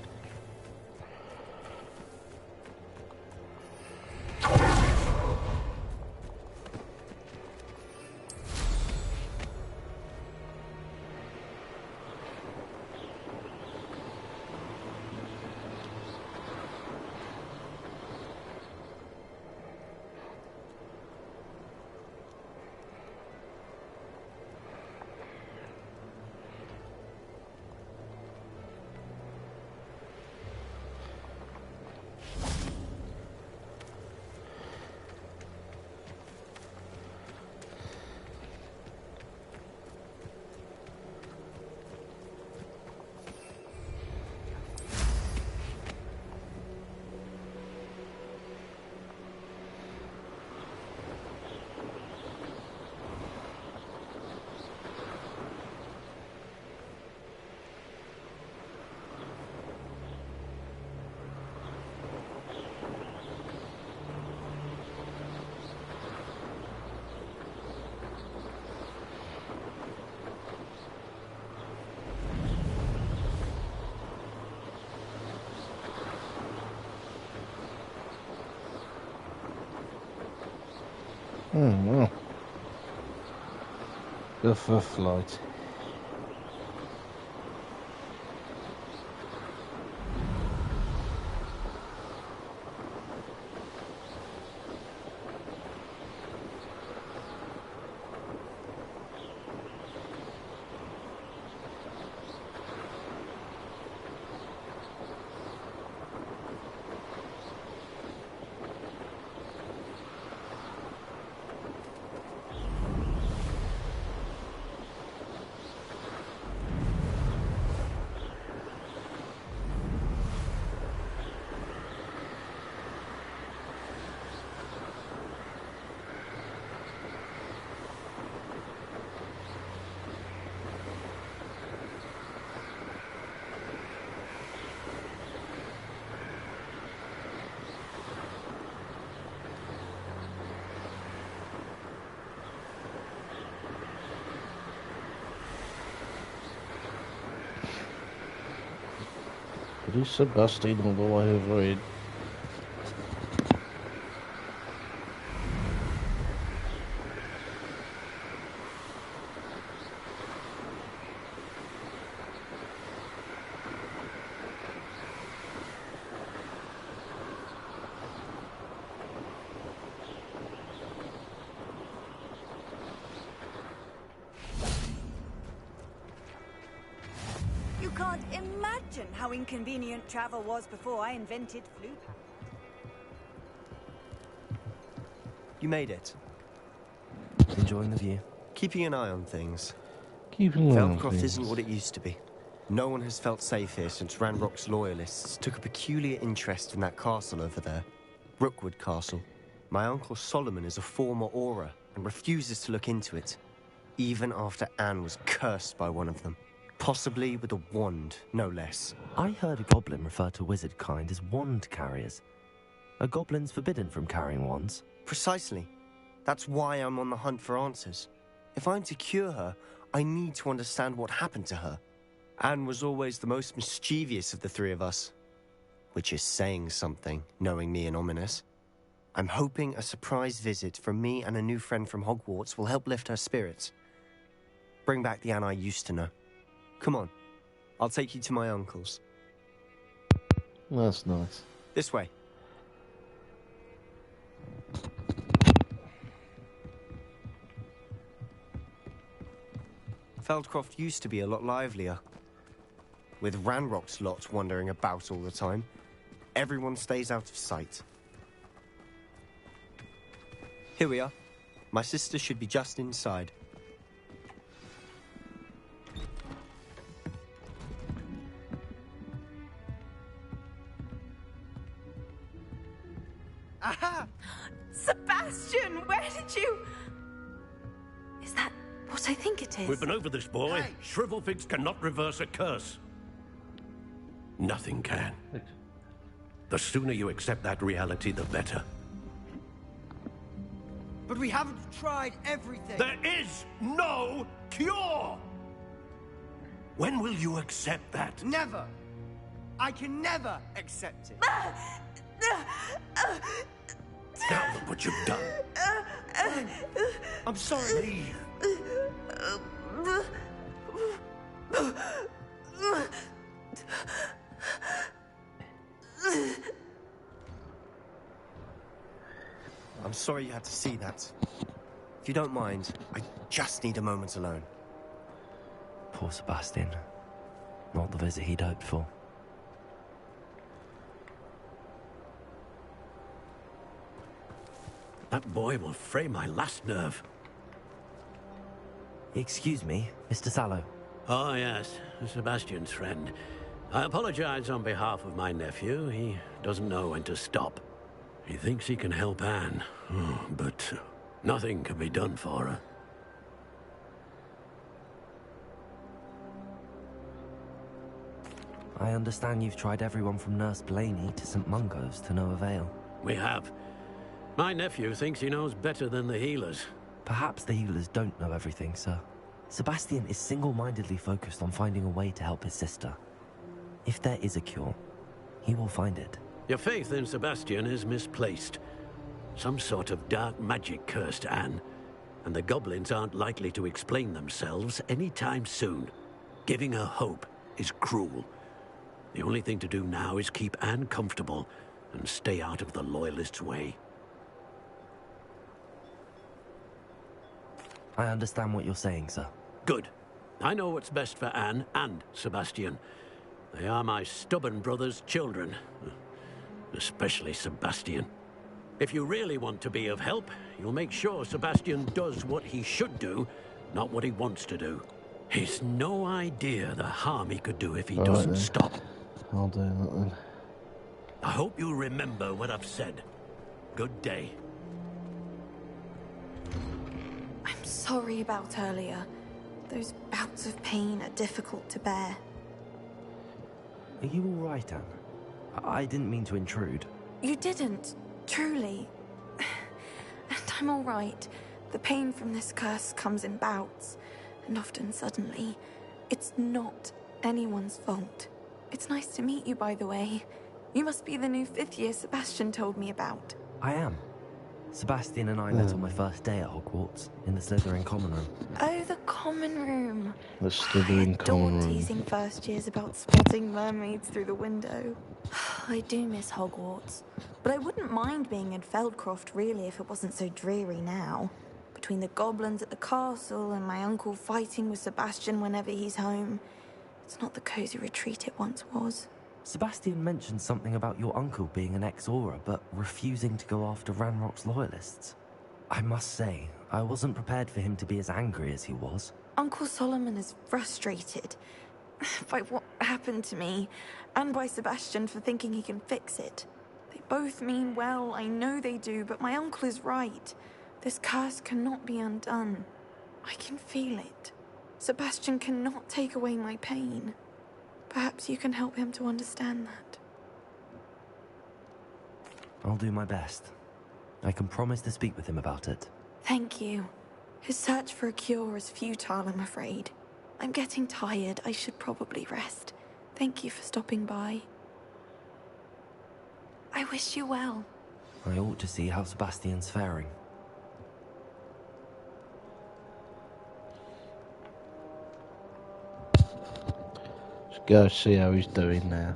Oh, well. Good for a flight. It is Sebastian all the way over in. You can't imagine how inconvenient travel was before I invented flute. You made it. Enjoying the view. Keeping an eye on things. Keeping an eye on Feldcroft things. isn't what it used to be. No one has felt safe here since Ranrock's loyalists took a peculiar interest in that castle over there. Rookwood Castle. My uncle Solomon is a former Auror and refuses to look into it, even after Anne was cursed by one of them. Possibly with a wand, no less. I heard a goblin refer to wizard kind as wand carriers. Are goblins forbidden from carrying wands? Precisely. That's why I'm on the hunt for answers. If I'm to cure her, I need to understand what happened to her. Anne was always the most mischievous of the three of us. Which is saying something, knowing me and Ominous. I'm hoping a surprise visit from me and a new friend from Hogwarts will help lift her spirits. Bring back the Anne I used to know. Come on. I'll take you to my uncle's. That's nice. This way. Feldcroft used to be a lot livelier. With Ranrock's lot wandering about all the time, everyone stays out of sight. Here we are. My sister should be just inside. Aha! Sebastian, where did you... Is that what I think it is? We've been over this, boy. Shrivelfigs cannot reverse a curse. Nothing can. The sooner you accept that reality, the better. But we haven't tried everything. There is no cure! When will you accept that? Never. I can never accept it. Now look what you've done. I'm sorry. Leave. I'm sorry you had to see that. If you don't mind, I just need a moment alone. Poor Sebastian. Not the visit he'd hoped for. That boy will fray my last nerve. Excuse me, Mr. Sallow. Oh, yes, Sebastian's friend. I apologize on behalf of my nephew. He doesn't know when to stop. He thinks he can help Anne, but nothing can be done for her. I understand you've tried everyone from Nurse Blaney to St. Mungo's to no avail. We have. My nephew thinks he knows better than the healers. Perhaps the healers don't know everything, sir. Sebastian is single-mindedly focused on finding a way to help his sister. If there is a cure, he will find it. Your faith in Sebastian is misplaced. Some sort of dark magic cursed Anne, and the goblins aren't likely to explain themselves anytime soon. Giving her hope is cruel. The only thing to do now is keep Anne comfortable and stay out of the Loyalists' way. I understand what you're saying, sir. Good. I know what's best for Anne and Sebastian. They are my stubborn brother's children. Especially Sebastian. If you really want to be of help, you'll make sure Sebastian does what he should do, not what he wants to do. He's no idea the harm he could do if he doesn't stop. I'll do that then. I hope you'll remember what I've said. Good day. I'm sorry about earlier. Those bouts of pain are difficult to bear. Are you all right, Anne? I didn't mean to intrude. You didn't, truly. And I'm all right. The pain from this curse comes in bouts, and often suddenly. It's not anyone's fault. It's nice to meet you, by the way. You must be the new 5th year Sebastian told me about. I am. Sebastian and I met on my first day at Hogwarts, in the Slytherin common room. Oh, the common room. The Slytherin I common adore room. teasing first years about spotting mermaids through the window. I do miss Hogwarts, but I wouldn't mind being in Feldcroft really if it wasn't so dreary now. Between the goblins at the castle and my uncle fighting with Sebastian whenever he's home, it's not the cozy retreat it once was. Sebastian mentioned something about your uncle being an ex-Auror, but refusing to go after Ranrock's Loyalists. I must say, I wasn't prepared for him to be as angry as he was. Uncle Solomon is frustrated by what happened to me, and by Sebastian for thinking he can fix it. They both mean well, I know they do, but my uncle is right. This curse cannot be undone. I can feel it. Sebastian cannot take away my pain. Perhaps you can help him to understand that. I'll do my best. I can promise to speak with him about it. Thank you. His search for a cure is futile, I'm afraid. I'm getting tired. I should probably rest. Thank you for stopping by. I wish you well. I ought to see how Sebastian's faring. Let's go see how he's doing now.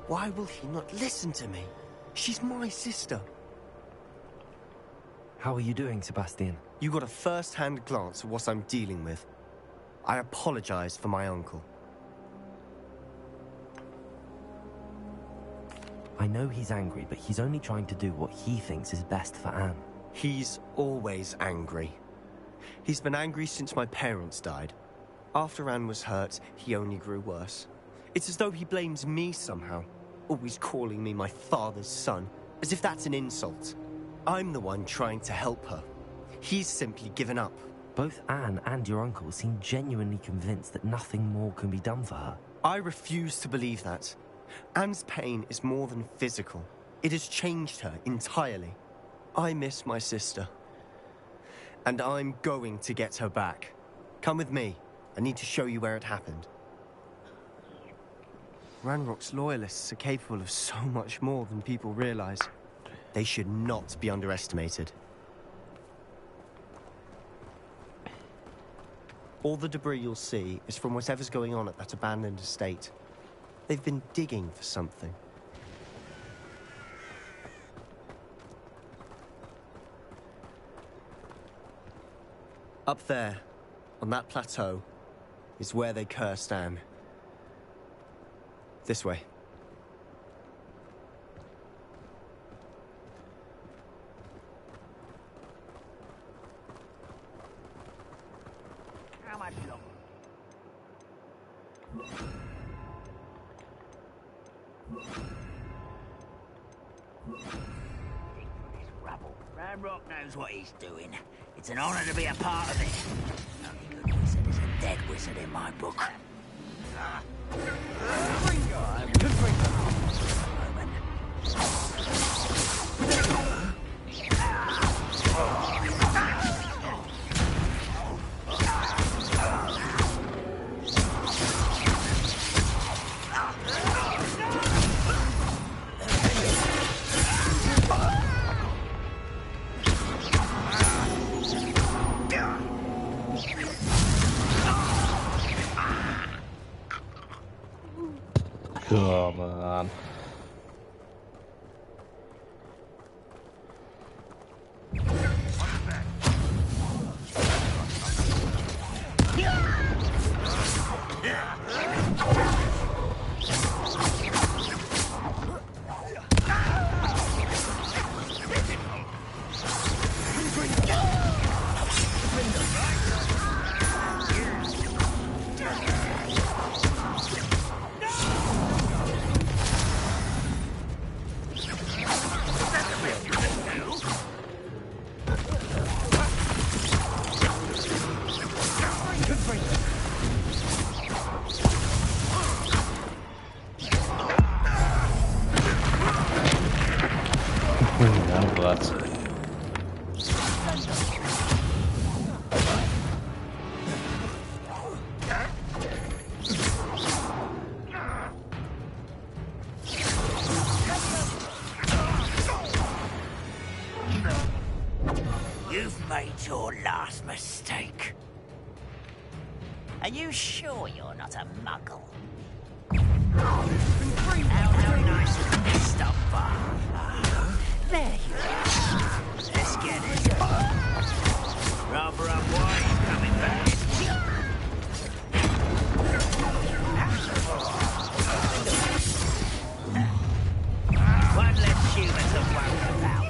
Why will he not listen to me? She's my sister. How are you doing, Sebastian? You got a first-hand glance at what I'm dealing with. I apologize for my uncle. I know he's angry, but he's only trying to do what he thinks is best for Anne. He's always angry. He's been angry since my parents died. After Anne was hurt, he only grew worse. It's as though he blames me somehow, always calling me my father's son, as if that's an insult. I'm the one trying to help her. He's simply given up. Both Anne and your uncle seem genuinely convinced that nothing more can be done for her. I refuse to believe that. Anne's pain is more than physical. It has changed her entirely. I miss my sister. And I'm going to get her back. Come with me. I need to show you where it happened. Ranrock's Loyalists are capable of so much more than people realize. They should not be underestimated. All the debris you'll see is from whatever's going on at that abandoned estate. They've been digging for something. Up there, on that plateau, is where they cursed Anne. This way. How much longer? Rubble. Ranrock knows what he's doing. It's an honor to be a part of it. Only good wizard is a dead wizard in my book. Come on. Now what? You've made your last mistake. Are you sure you're not a muggle? How nice of you to stop by. There you are. Let's get it. Rather unwise coming back. One less human to worry about.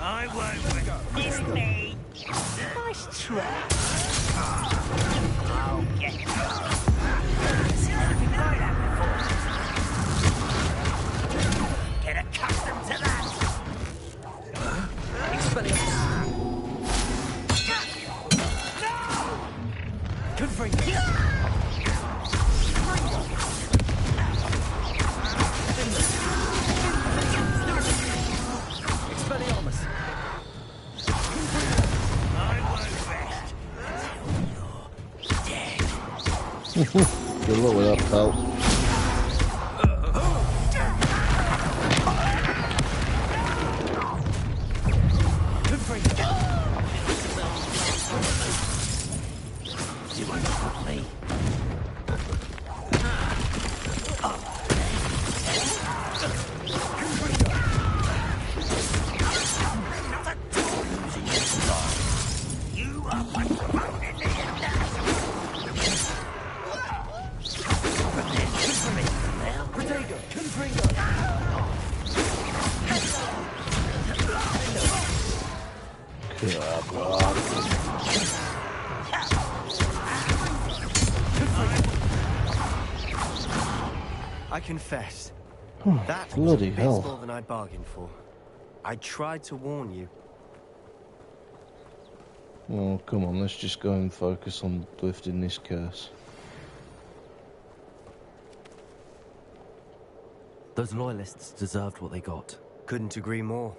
I won't. It's me. Nice try. I'll get you. Seen anything like that before? Get accustomed to that. Good luck with that, pal. You won't stop me. You are what's thrown in there. I confess, that was a Bloody bit hell. more than I bargained for. I tried to warn you. Oh, come on, let's just go and focus on lifting this curse. Those loyalists deserved what they got. Couldn't agree more.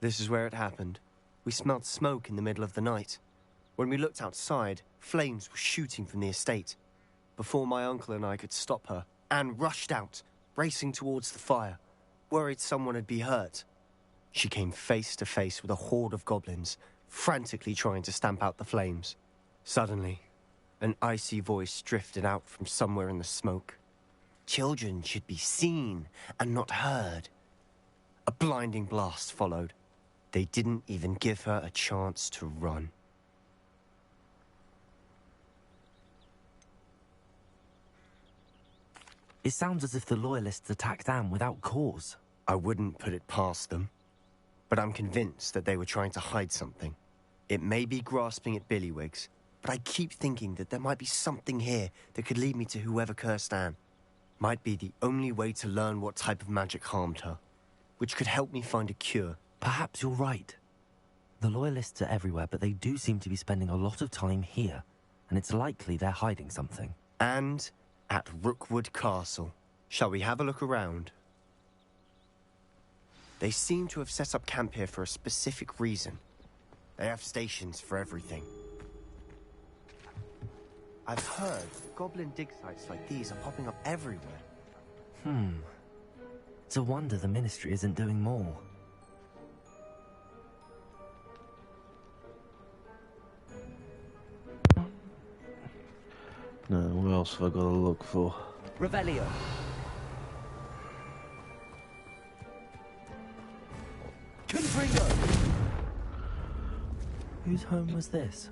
This is where it happened. We smelled smoke in the middle of the night. When we looked outside, flames were shooting from the estate. Before my uncle and I could stop her, Anne rushed out, racing towards the fire, worried someone had been hurt. She came face to face with a horde of goblins, frantically trying to stamp out the flames. Suddenly, an icy voice drifted out from somewhere in the smoke. Children should be seen and not heard. A blinding blast followed. They didn't even give her a chance to run. It sounds as if the loyalists attacked Anne without cause. I wouldn't put it past them, but I'm convinced that they were trying to hide something. It may be grasping at Billywigs, but I keep thinking that there might be something here that could lead me to whoever cursed Anne. Might be the only way to learn what type of magic harmed her, which could help me find a cure. Perhaps you're right. The loyalists are everywhere, but they do seem to be spending a lot of time here, and it's likely they're hiding something. And at Rookwood Castle. Shall we have a look around? They seem to have set up camp here for a specific reason. They have stations for everything. I've heard that goblin dig sites like these are popping up everywhere. It's a wonder the Ministry isn't doing more. else have I got to look for? Revelio. Confringo. Whose home was this?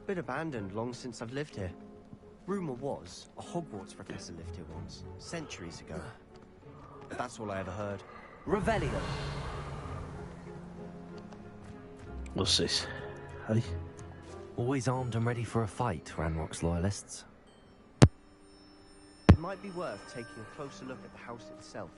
Been abandoned long since I've lived here. Rumour was, a Hogwarts professor lived here once, centuries ago. But that's all I ever heard. Revelio. What's this? Hey? Always armed and ready for a fight, Ranrock's loyalists. It might be worth taking a closer look at the house itself.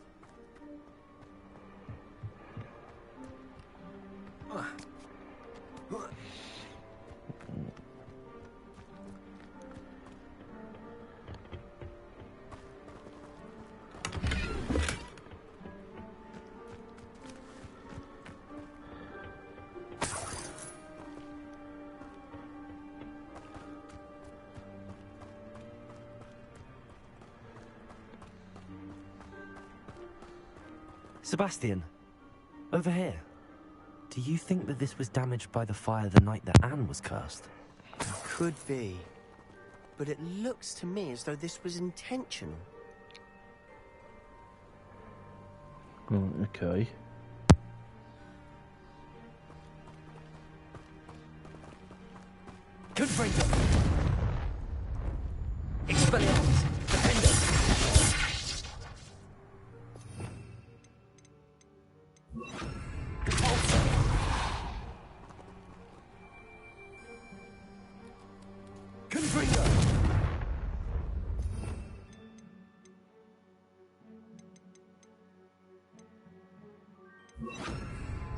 Sebastian, over here. Do you think that this was damaged by the fire the night that Anne was cursed? Could be. But it looks to me as though this was intentional. Oh, okay. Confringo. Expelliarmus. Defender.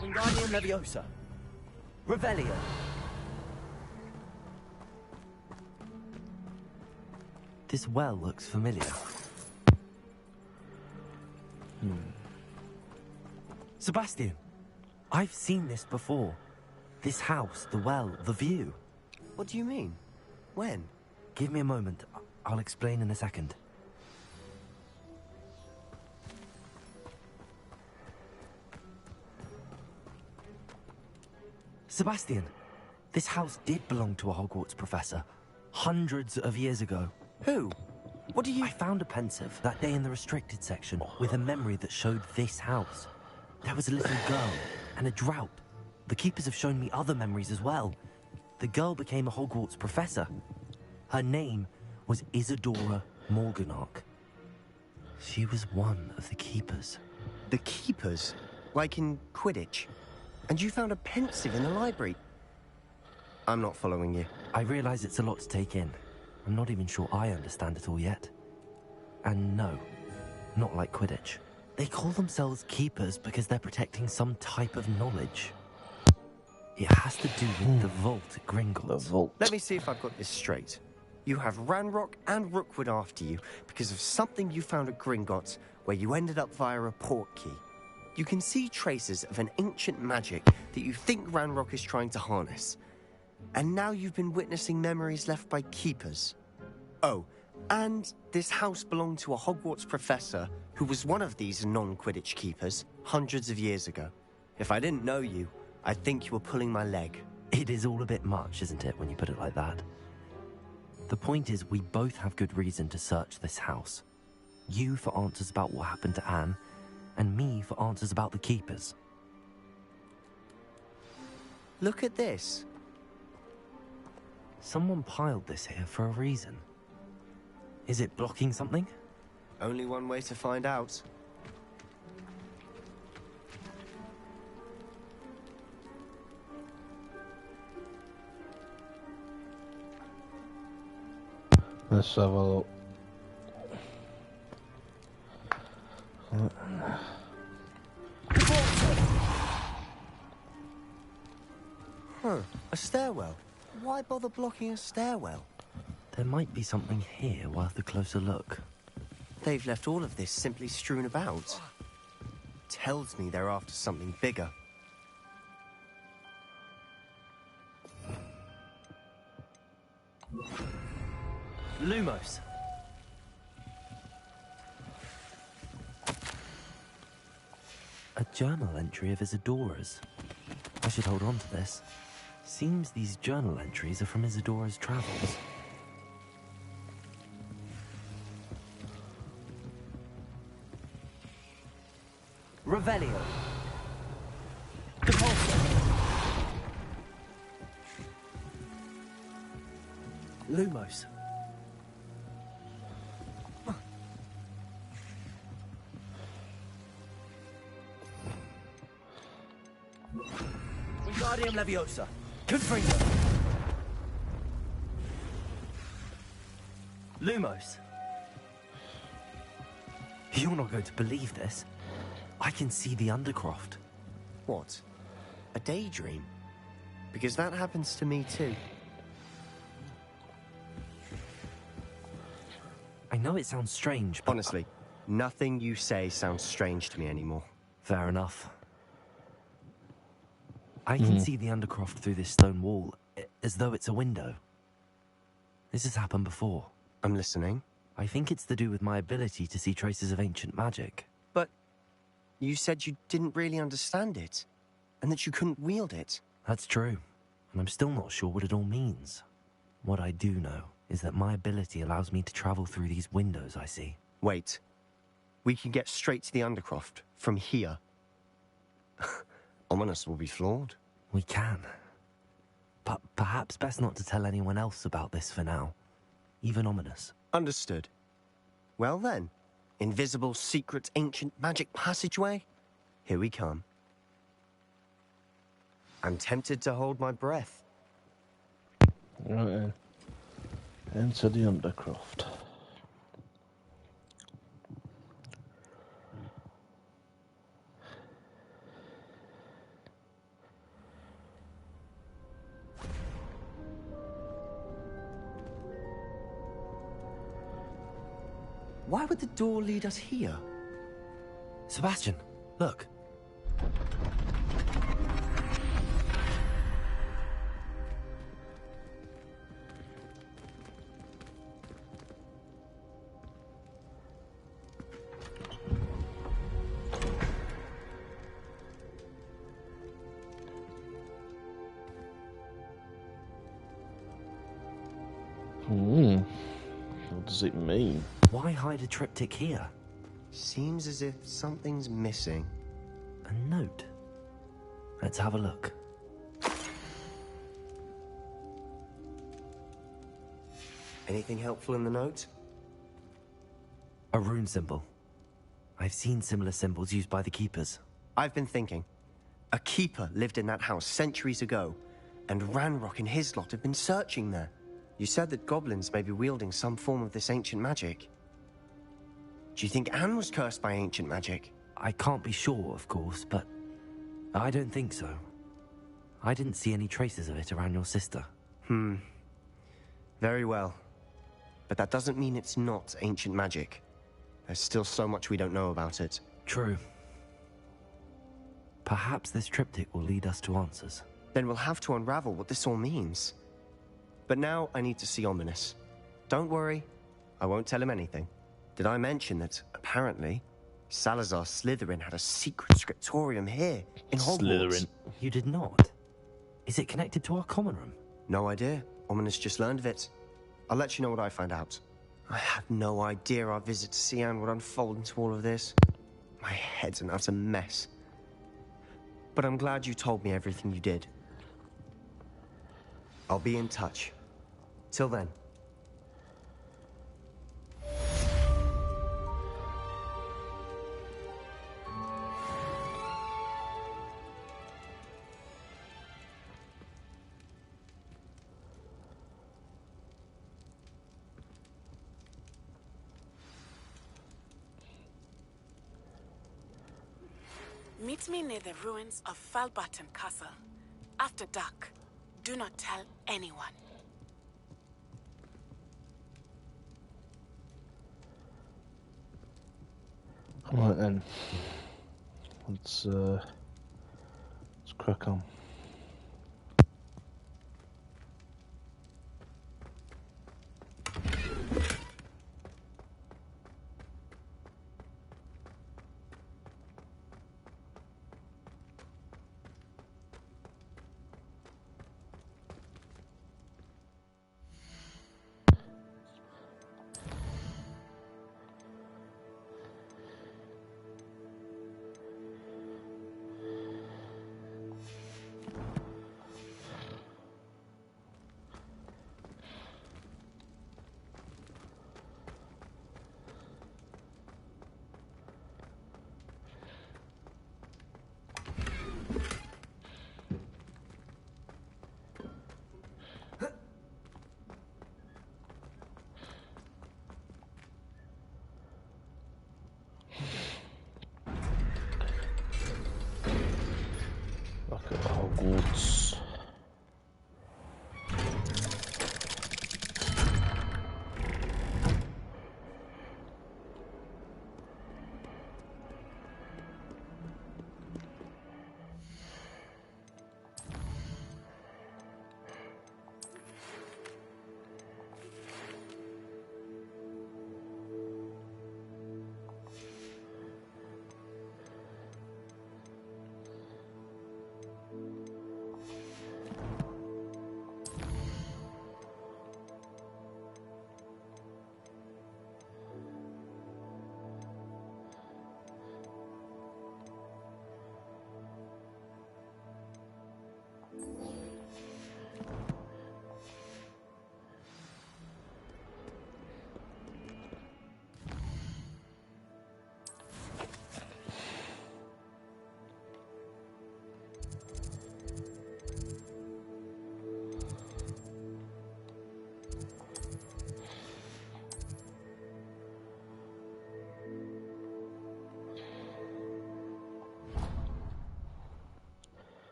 Wingardium Leviosa. Revelio. This well looks familiar. Sebastian, I've seen this before. This house, the well, the view. What do you mean? When? Give me a moment. I'll explain in a second. Sebastian, this house did belong to a Hogwarts professor. Hundreds of years ago. Who? What do you... I found a pensive that day in the restricted section with a memory that showed this house. There was a little girl and a drought. The keepers have shown me other memories as well. The girl became a Hogwarts professor. Her name was Isadora Morganach. She was one of the keepers. The keepers? Like in Quidditch? And you found a pensive in the library? I'm not following you. I realize it's a lot to take in. I'm not even sure I understand it all yet. And no, not like Quidditch. They call themselves keepers because they're protecting some type of knowledge. It has to do with the vault at Gringotts. The vault. Let me see if I've got this straight. You have Ranrock and Rookwood after you because of something you found at Gringotts where you ended up via a port key. You can see traces of an ancient magic that you think Ranrock is trying to harness. And now you've been witnessing memories left by keepers. Oh, and this house belonged to a Hogwarts professor who was one of these non-Quidditch keepers hundreds of years ago. If I didn't know you, I'd think you were pulling my leg. It is all a bit much, isn't it, when you put it like that? The point is, we both have good reason to search this house. You for answers about what happened to Anne, and me for answers about the keepers. Look at this. Someone piled this here for a reason. Is it blocking something? Only one way to find out. Let's have a look. Huh, a stairwell. Why bother blocking a stairwell? There might be something here worth a closer look. They've left all of this simply strewn about. Tells me they're after something bigger. Lumos. A journal entry of Isadora's. I should hold on to this. Seems these journal entries are from Isadora's travels. Revelio. Compulso. Lumos. Wingardium Leviosa. Confringo. Lumos. You're not going to believe this. I can see the Undercroft. What? A daydream? Because that happens to me too. I know it sounds strange, but... Honestly, nothing you say sounds strange to me anymore. Fair enough. I can see the Undercroft through this stone wall, as though it's a window. This has happened before. I'm listening. I think it's to do with my ability to see traces of ancient magic. But you said you didn't really understand it, and that you couldn't wield it. That's true, and I'm still not sure what it all means. What I do know is that my ability allows me to travel through these windows I see. Wait. We can get straight to the Undercroft from here. Ominous will be flawed. We can. But perhaps best not to tell anyone else about this for now. Even Ominous. Understood. Well then, invisible, secret, ancient magic passageway? Here we come. I'm tempted to hold my breath. Right then. Enter the Undercroft. Why would the door lead us here? Sebastian, look. What does it mean? Why hide a triptych here? Seems as if something's missing. A note. Let's have a look. Anything helpful in the note? A rune symbol. I've seen similar symbols used by the keepers. I've been thinking. A keeper lived in that house centuries ago, and Ranrock and his lot have been searching there. You said that goblins may be wielding some form of this ancient magic. Do you think Anne was cursed by ancient magic? I can't be sure, of course, but I don't think so. I didn't see any traces of it around your sister. Very well. But that doesn't mean it's not ancient magic. There's still so much we don't know about it. True. Perhaps this triptych will lead us to answers. Then we'll have to unravel what this all means. But now I need to see Ominous. Don't worry, I won't tell him anything. Did I mention that, apparently, Salazar Slytherin had a secret scriptorium here in Hogwarts? Slytherin. You did not? Is it connected to our common room? No idea. Ominous just learned of it. I'll let you know what I find out. I had no idea our visit to Cian would unfold into all of this. My head's an utter mess. But I'm glad you told me everything you did. I'll be in touch. Till then. Meet me near the ruins of Falbarton Castle. After dark. Do not tell anyone. Right then. Let's crack on. Hogwarts.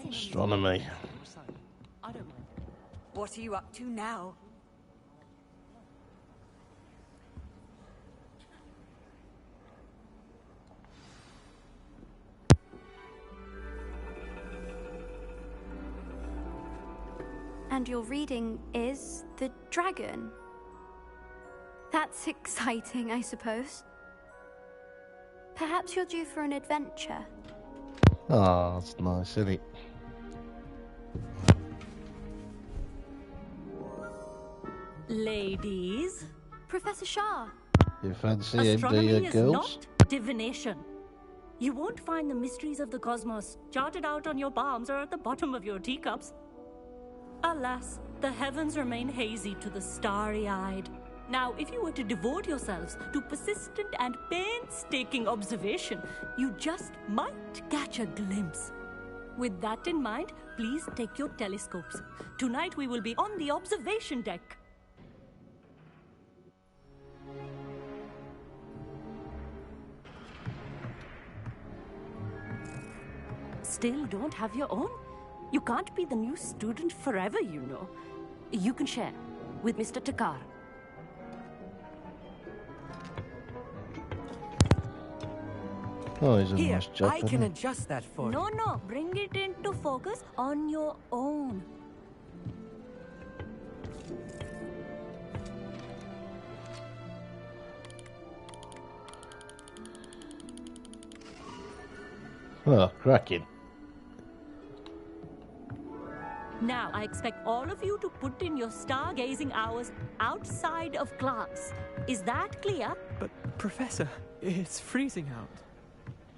Astronomy. I don't mind. What are you up to now? And your reading is the dragon. That's exciting, I suppose. Perhaps you're due for an adventure. Ah, that's nice, isn't it? Ladies, Professor Shah. You fancy him, do astronomy you, is girls? not divination. You won't find the mysteries of the cosmos charted out on your palms or at the bottom of your teacups. Alas, the heavens remain hazy to the starry-eyed. Now, if you were to devote yourselves to persistent and painstaking observation, you just might catch a glimpse. With that in mind, please take your telescopes. Tonight we will be on the observation deck. Still don't have your own? You can't be the new student forever, you know. You can share with Mr. Takar. Oh, he's a Here, nice chap, I isn't can he? adjust that for you. No, bring it into focus on your own. Oh, cracking. Now, I expect all of you to put in your stargazing hours outside of class. Is that clear? But, Professor, it's freezing out.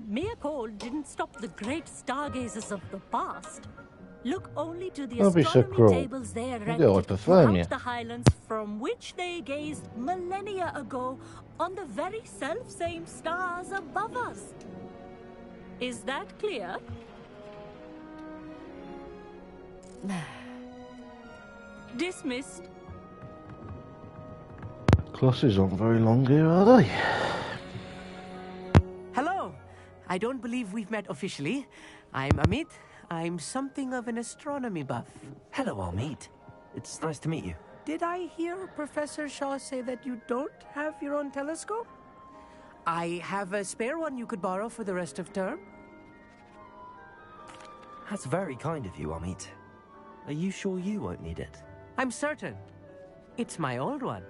Mere cold didn't stop the great stargazers of the past. Look only to the Don't be so astronomy cruel. tables they You'll erected hypothermia. throughout the highlands from which they gazed millennia ago on the very self-same stars above us. Is that clear? Dismissed. Classes aren't very long here, are they? Hello. I don't believe we've met officially. I'm Amit. I'm something of an astronomy buff. Hello, Amit. It's nice to meet you. Did I hear Professor Shaw say that you don't have your own telescope? I have a spare one you could borrow for the rest of term. That's very kind of you, Amit. Are you sure you won't need it? I'm certain. It's my old one.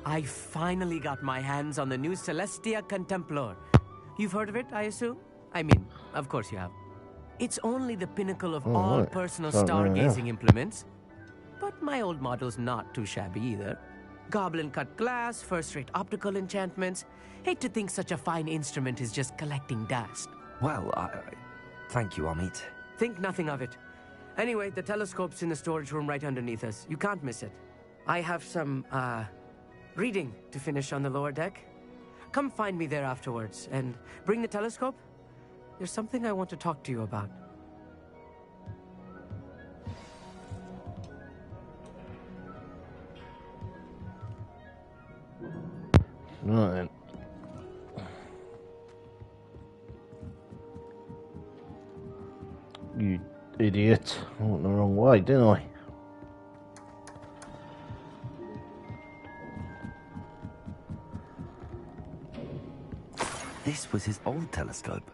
I finally got my hands on the new Celestia Contemplar. You've heard of it, I assume? I mean, of course you have. It's only the pinnacle of all right. personal Don't know, yeah. stargazing implements. But my old model's not too shabby either. Goblin-cut glass, first-rate optical enchantments. Hate to think such a fine instrument is just collecting dust. Well, thank you, Amit. Think nothing of it. Anyway, the telescope's in the storage room right underneath us. You can't miss it. I have some, reading to finish on the lower deck. Come find me there afterwards, and bring the telescope. There's something I want to talk to you about. Right then. Idiot. I went the wrong way, didn't I? This was his old telescope.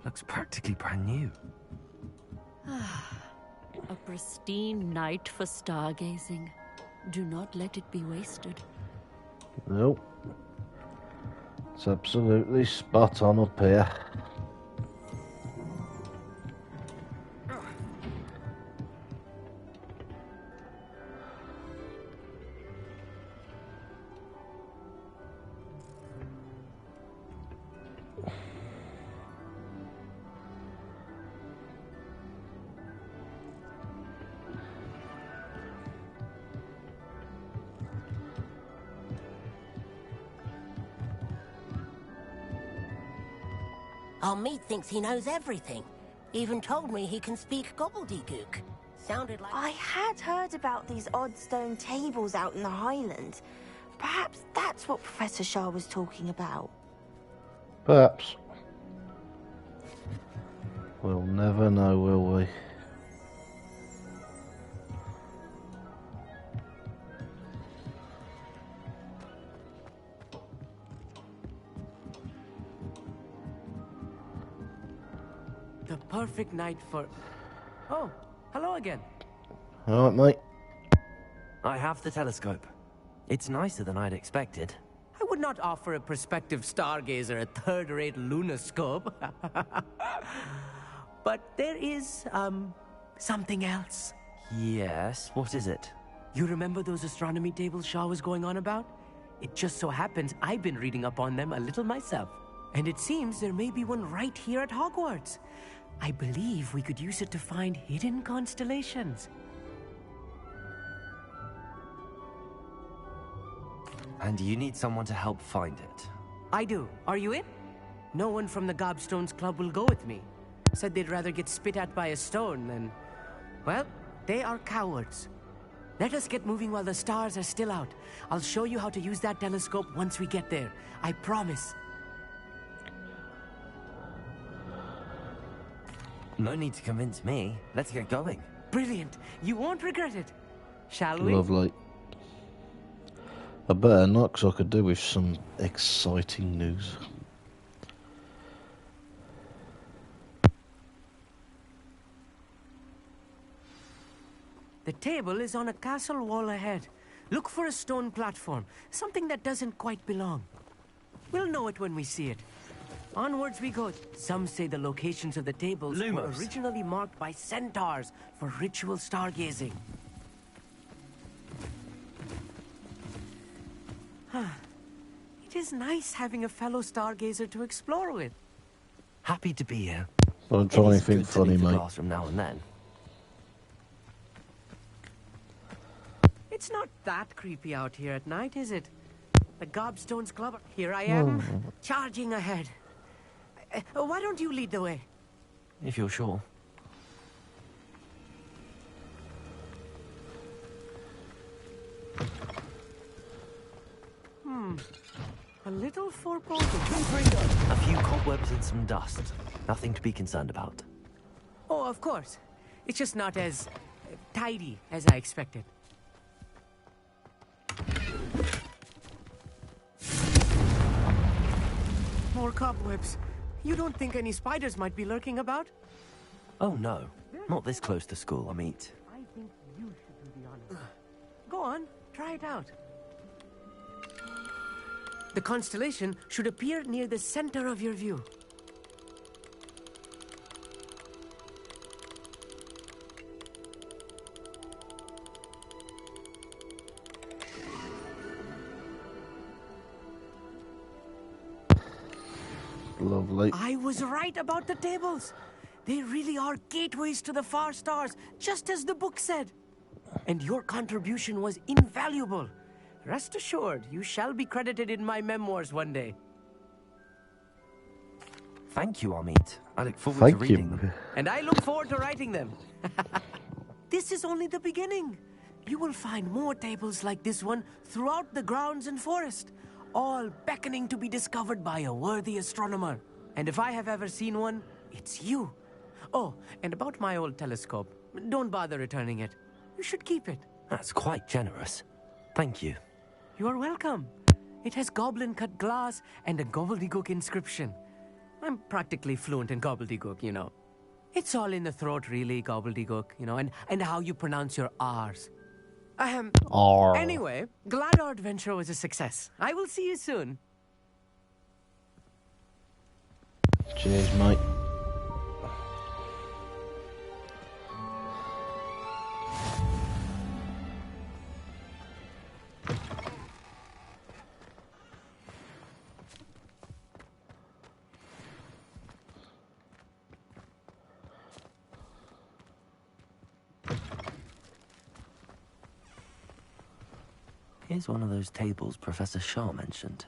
Looks practically brand new. A pristine night for stargazing. Do not let it be wasted. Nope. It's absolutely spot on up here. Our meat thinks he knows everything. Even told me he can speak gobbledygook. Sounded like... I had heard about these odd stone tables out in the Highlands. Perhaps that's what Professor Shah was talking about. Perhaps. We'll never know, will we? The perfect night for... Oh, hello again. Alright, mate. I have the telescope. It's nicer than I'd expected. I would not offer a prospective stargazer a third-rate lunoscope. But there is, something else. Yes, what is it? You remember those astronomy tables Shaw was going on about? It just so happens I've been reading up on them a little myself. And it seems there may be one right here at Hogwarts. I believe we could use it to find hidden constellations. And you need someone to help find it. I do. Are you in? No one from the Gobstones Club will go with me. Said they'd rather get spit at by a stone than... Well, they are cowards. Let us get moving while the stars are still out. I'll show you how to use that telescope once we get there. I promise. No need to convince me. Let's get going. Brilliant. You won't regret it. Shall we? Lovely. I better not, because I could do with some exciting news. The table is on a castle wall ahead. Look for a stone platform, something that doesn't quite belong. We'll know it when we see it. Onwards we go. Some say the locations of the tables were originally marked by centaurs for ritual stargazing. It is nice having a fellow stargazer to explore with. Happy to be here. Don't try anything funny, mate. From now and then. It's not that creepy out here at night, is it? The Gobstones Club. Here I am, charging ahead. Why don't you lead the way? If you're sure. A little foreboding. A few cobwebs and some dust. Nothing to be concerned about. Oh, of course. It's just not as tidy as I expected. More cobwebs. You don't think any spiders might be lurking about? Oh no, not this close to school, I meet. I think you should do the honors. Go on, try it out. The constellation should appear near the center of your view. Lovely. I was right about the tables. They really are gateways to the far stars, just as the book said. And your contribution was invaluable. Rest assured, you shall be credited in my memoirs one day. Thank you, Amit. I look forward to reading them. And I look forward to writing them. This is only the beginning. You will find more tables like this one throughout the grounds and forest, all beckoning to be discovered by a worthy astronomer. And if I have ever seen one, it's you. Oh, and about my old telescope. Don't bother returning it. You should keep it. That's quite generous. Thank you. You are welcome. It has goblin-cut glass and a gobbledygook inscription. I'm practically fluent in gobbledygook, you know. It's all in the throat, really, gobbledygook, you know, and how you pronounce your R's. R. Anyway, glad our adventure was a success. I will see you soon. Cheers, mate. Here's one of those tables Professor Shah mentioned.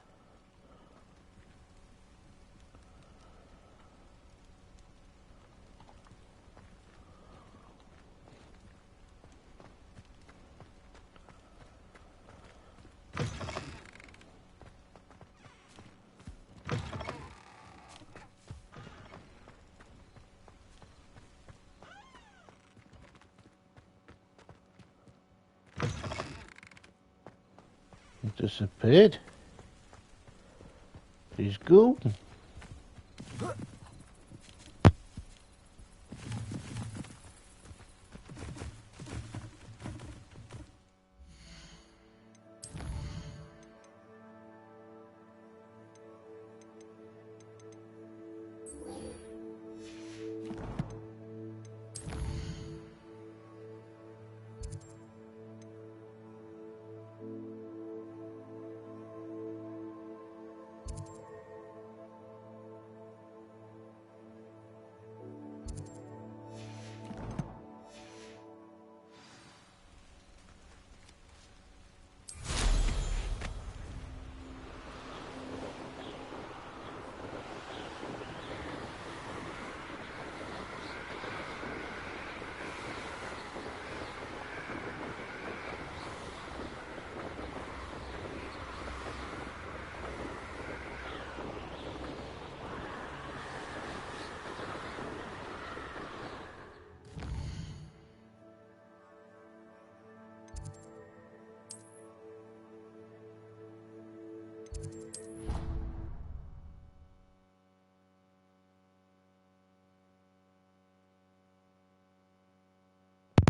Disappeared. He's gone.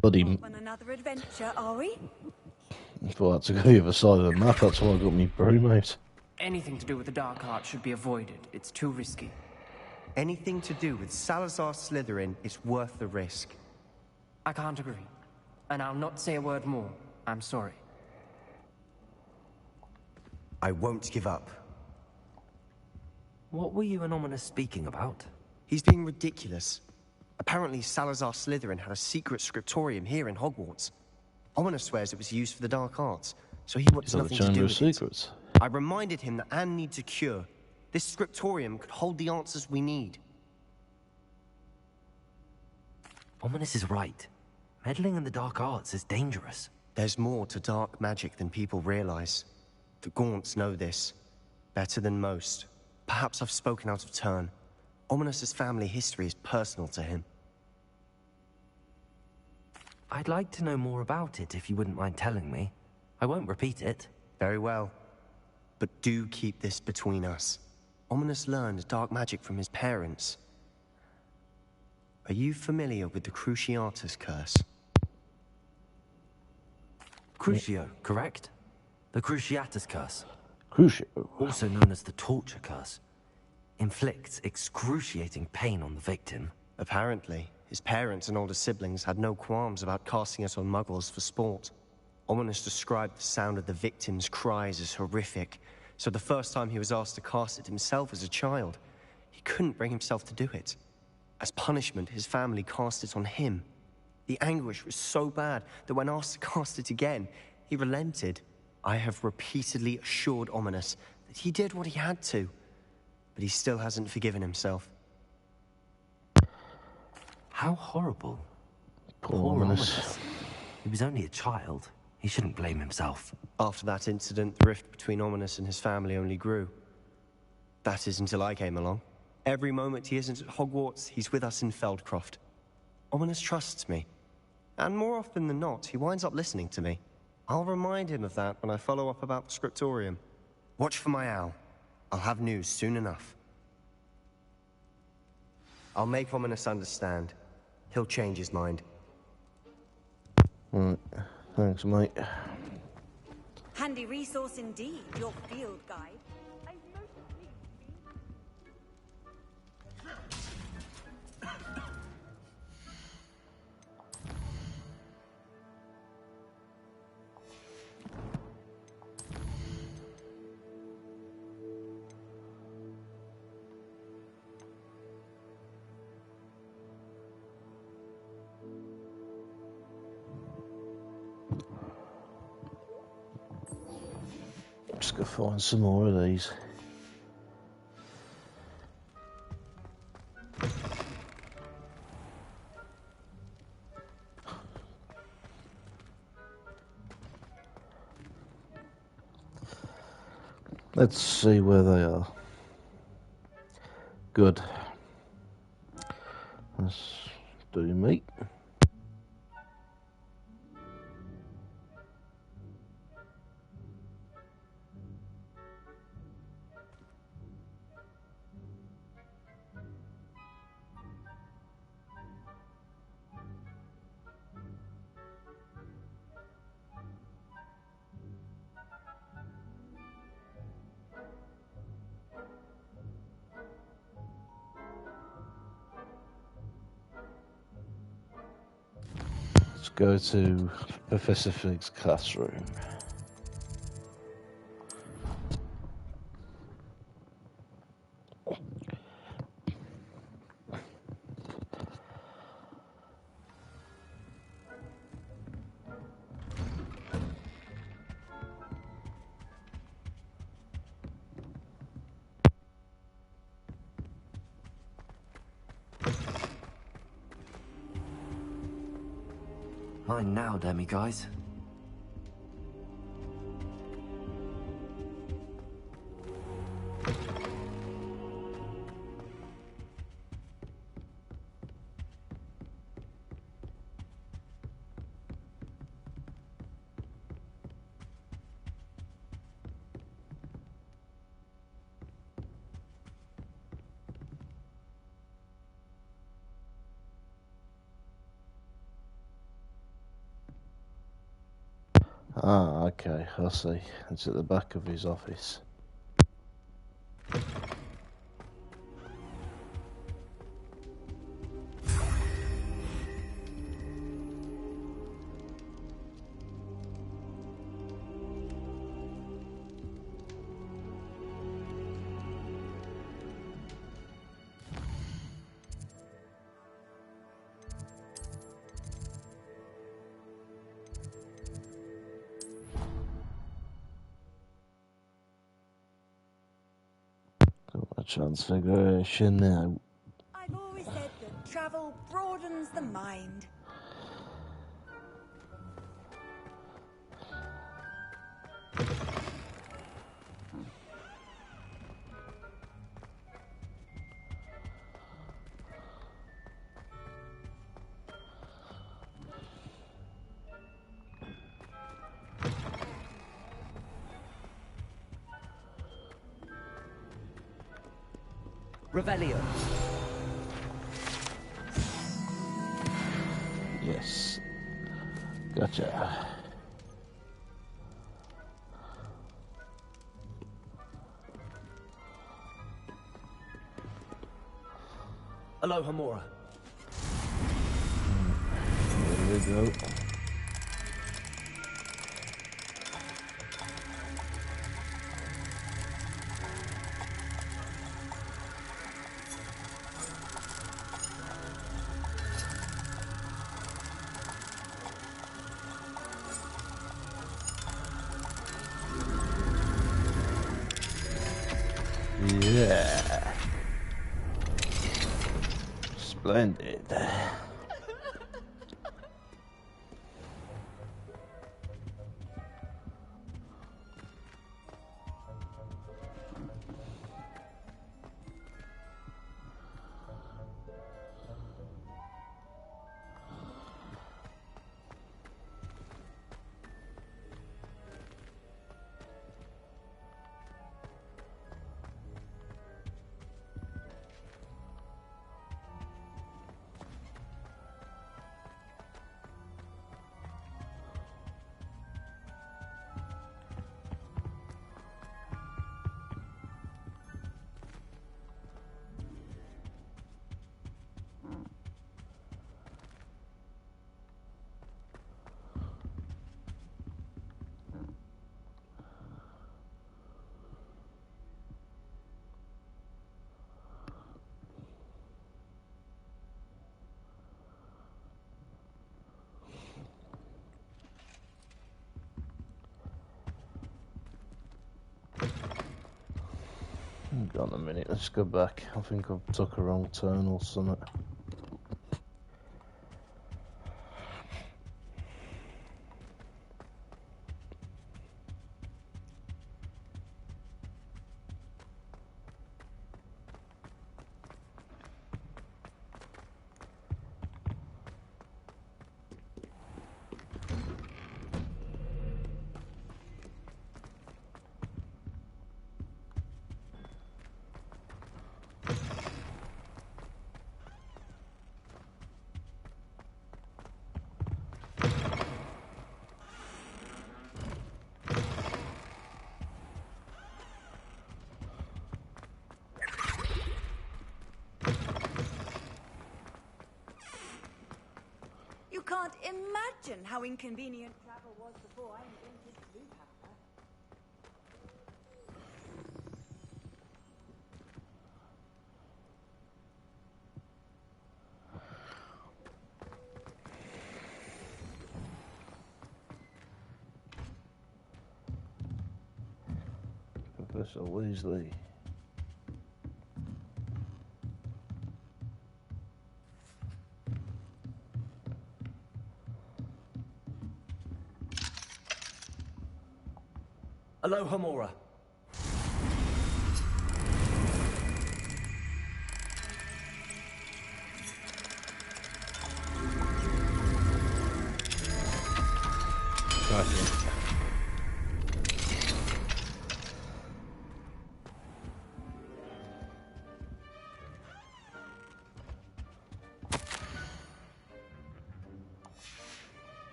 Bloody. On another adventure, are we? I thought I had to go the other side of the map, that's why I got me broom out. Anything to do with the dark art should be avoided. It's too risky. Anything to do with Salazar Slytherin is worth the risk. I can't agree. And I'll not say a word more. I'm sorry. I won't give up. What were you and Ominous speaking about? He's being ridiculous. Apparently, Salazar Slytherin had a secret scriptorium here in Hogwarts. Ominous swears it was used for the dark arts, so he wants nothing to do with secrets. I reminded him that Anne needs a cure. This scriptorium could hold the answers we need. Ominous is right. Meddling in the dark arts is dangerous. There's more to dark magic than people realize. The Gaunts know this. Better than most. Perhaps I've spoken out of turn. Ominous's family history is personal to him. I'd like to know more about it if you wouldn't mind telling me. I won't repeat it. Very well. But do keep this between us. Ominous learned dark magic from his parents. Are you familiar with the Cruciatus curse? Crucio, correct? The Cruciatus curse. Crucio. Also known as the torture curse. Inflicts excruciating pain on the victim. Apparently, his parents and older siblings had no qualms about casting it on muggles for sport. Ominous described the sound of the victim's cries as horrific, so the first time he was asked to cast it himself as a child, he couldn't bring himself to do it. As punishment, his family cast it on him. The anguish was so bad that when asked to cast it again, he relented. I have repeatedly assured Ominous that he did what he had to, but he still hasn't forgiven himself. How horrible. Poor Ominous. He was only a child. He shouldn't blame himself. After that incident, the rift between Ominous and his family only grew. That is until I came along. Every moment he isn't at Hogwarts, he's with us in Feldcroft. Ominous trusts me. And more often than not, he winds up listening to me. I'll remind him of that when I follow up about the scriptorium. Watch for my owl. I'll have news soon enough. I'll make Ominous understand. He'll change his mind. Right. Thanks, mate. Handy resource indeed, your field guide. Just go find some more of these. Let's see where they are. Good. Let's do meat. Let's go to Professor Fig's classroom. Mine now, Demi guys. Ah, okay, I see. It's at the back of his office. Transfiguration now. I've always said that travel broadens the mind. Revelio. Yes. Gotcha. Hello, Hamura. There we go. Yeah. Splendid. Hang on a minute, let's go back. I think I took a wrong turn or something. You can't imagine how inconvenient travel was before I invented blue power. Professor Weasley. Aloha Mora.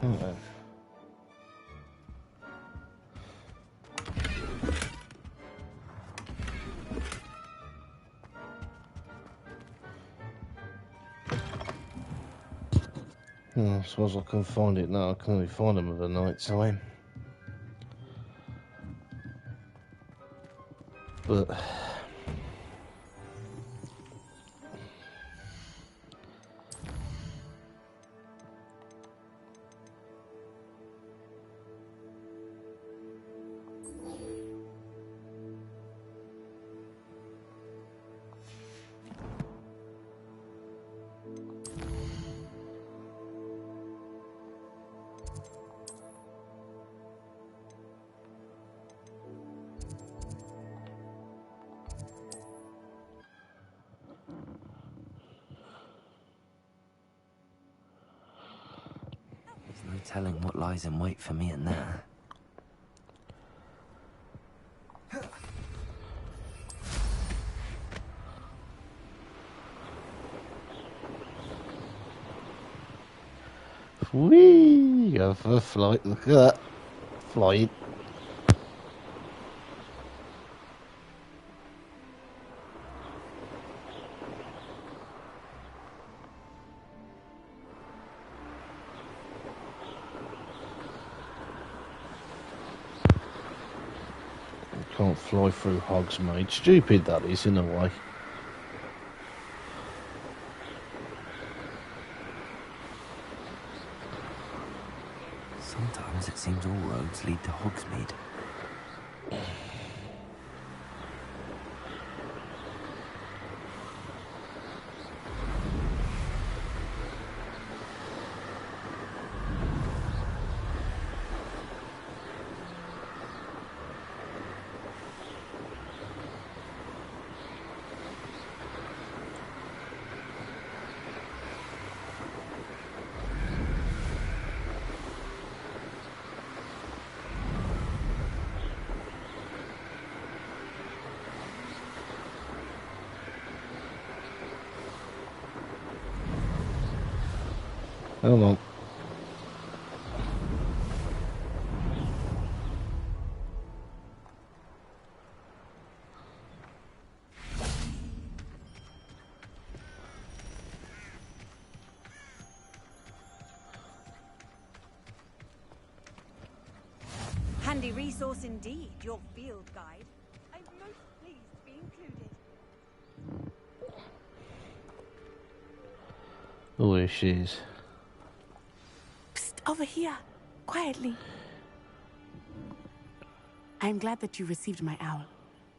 Oh. I suppose I can find it now. I can only find them at the night time. But There's no telling what lies in wait for me in there. whee! Go for a flight. Look at that. Flying. Can't fly through Hogsmeade. Stupid that is, in a way. Sometimes it seems all roads lead to Hogsmeade. Hold on. Handy resource indeed, your field guide. I'm most pleased to be included. Oh, here she is. Psst, over here. Quietly. I'm glad that you received my owl.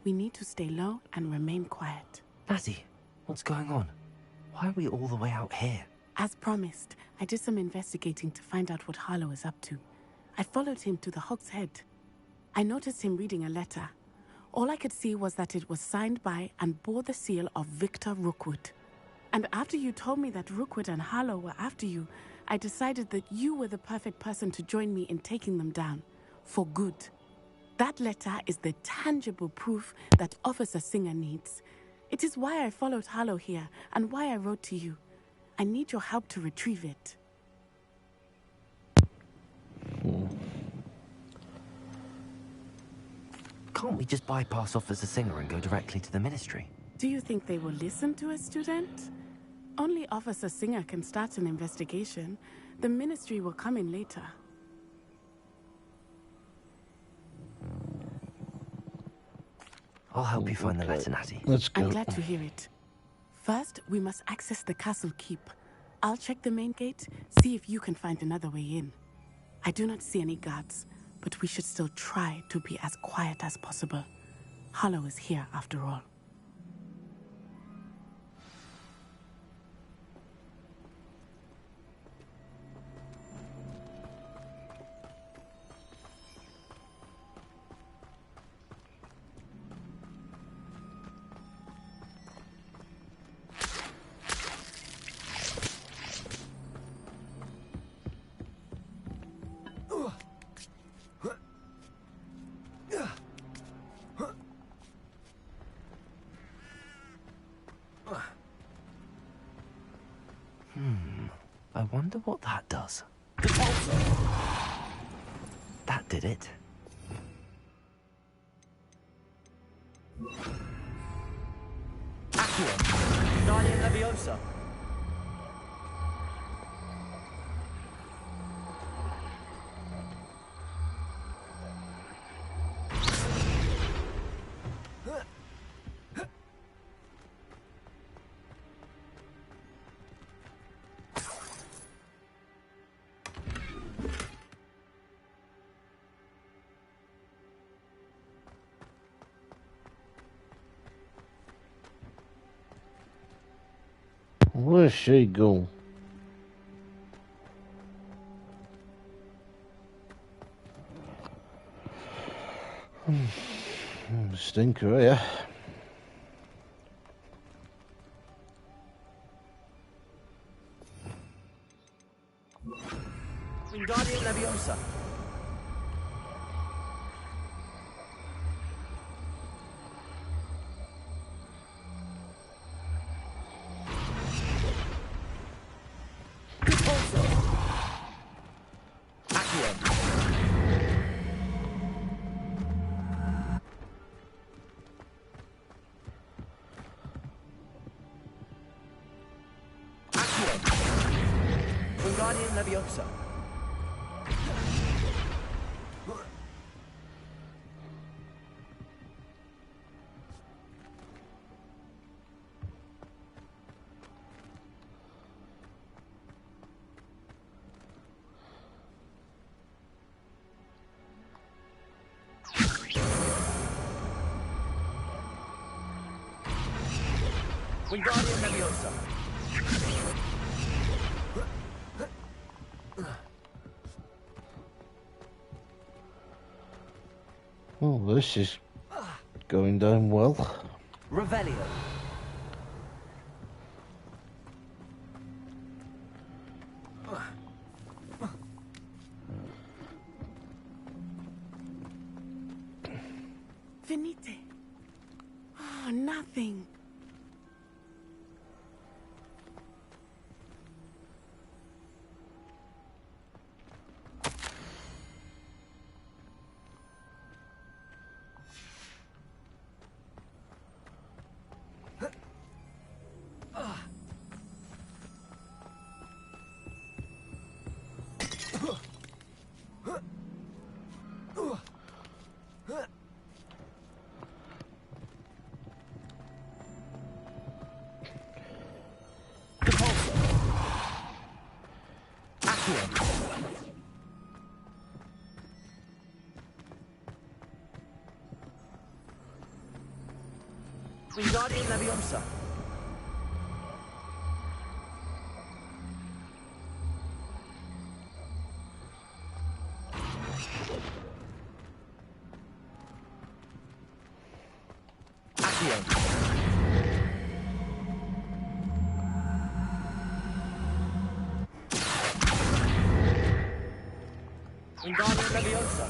We need to stay low and remain quiet. Natty, what's going on? Why are we all the way out here? As promised, I did some investigating to find out what Harlow is up to. I followed him to the Hog's Head. I noticed him reading a letter. All I could see was that it was signed by and bore the seal of Victor Rookwood. And after you told me that Rookwood and Harlow were after you, I decided that you were the perfect person to join me in taking them down. For good. That letter is the tangible proof that Officer Singer needs. It is why I followed Harlow here and why I wrote to you. I need your help to retrieve it. Can't we just bypass Officer Singer and go directly to the Ministry? Do you think they will listen to a student? Only Officer Singer can start an investigation. The Ministry will come in later. I'll help you find the letter, Natty. Let's go. I'm glad to hear it. First, we must access the castle keep. I'll check the main gate, see if you can find another way in. I do not see any guards, but we should still try to be as quiet as possible. Harlow is here after all. I wonder what that does. That did it. Accio. Guardian Leviosa. Where's she going? Stinker here. Wingardium Leviosa. Wingardium Leviosa. Wingardium Leviosa. Oh, this is going down well. Revelio. Venite. Oh, nothing. Wingardium Leviosa. Wingardium Leviosa.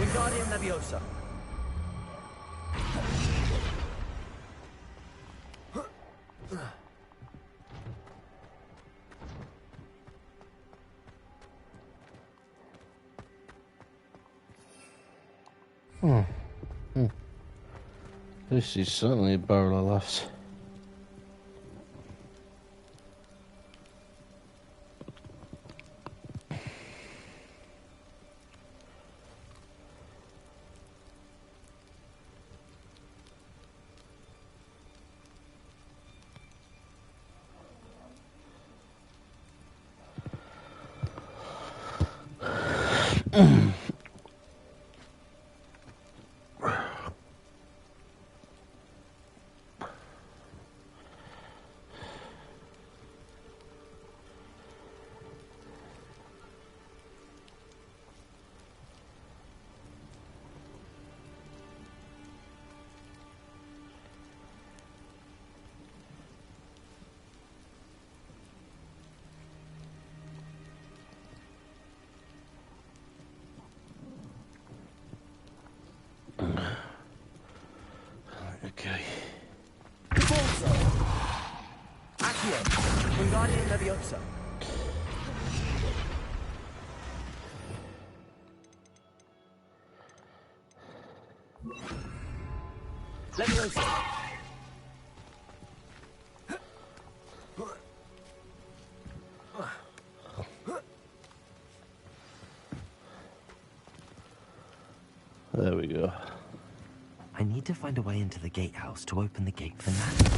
Wingardium Leviosa. This is certainly a barrel of laughs. Okay. Wingardium Leviosa. Leviosa. There we go. I need to find a way into the gatehouse to open the gate for Nan.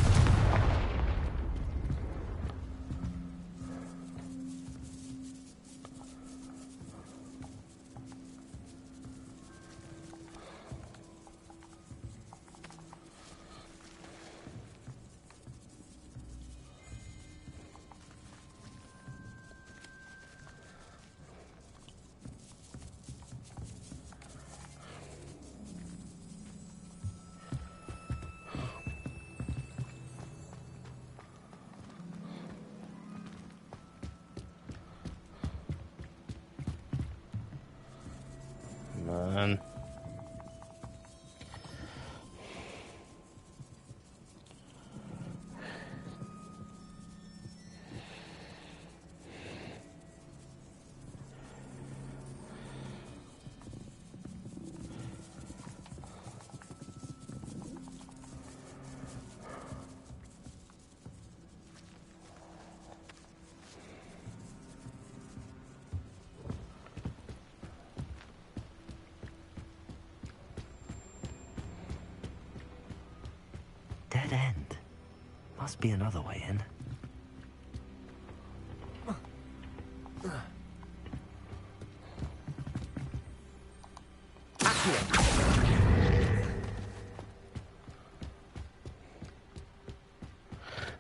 Man. Dead end. Must be another way in.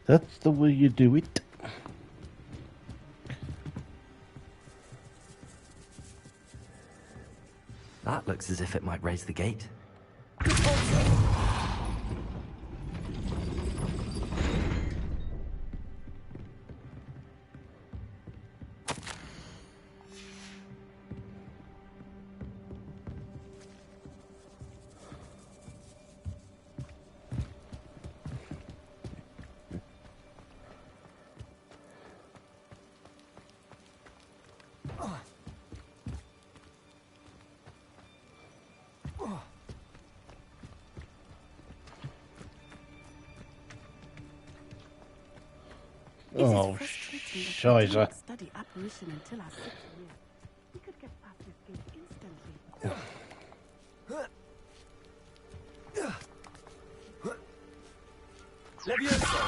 That's the way you do it. That looks as if it might raise the gate. Oh, I shiza. study apparition until our 6th year. We could get past this gate instantly. Levioso!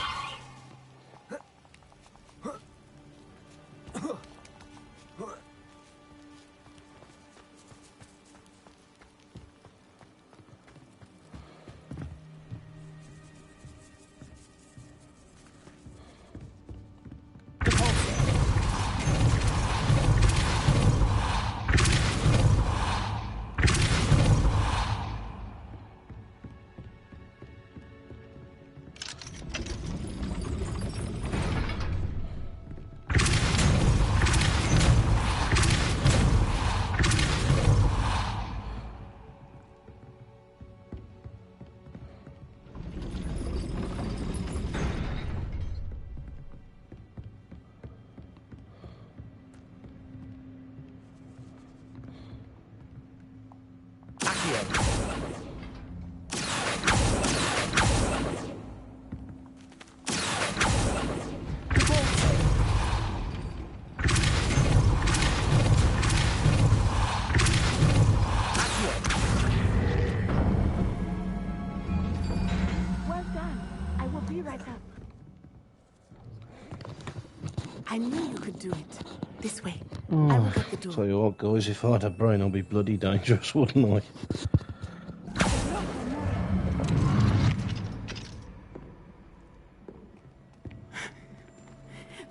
Well done. I will be right up. I knew you could do it. This way. I will get the door. Tell you what, guys, if I had a brain, I'd be bloody dangerous, wouldn't I?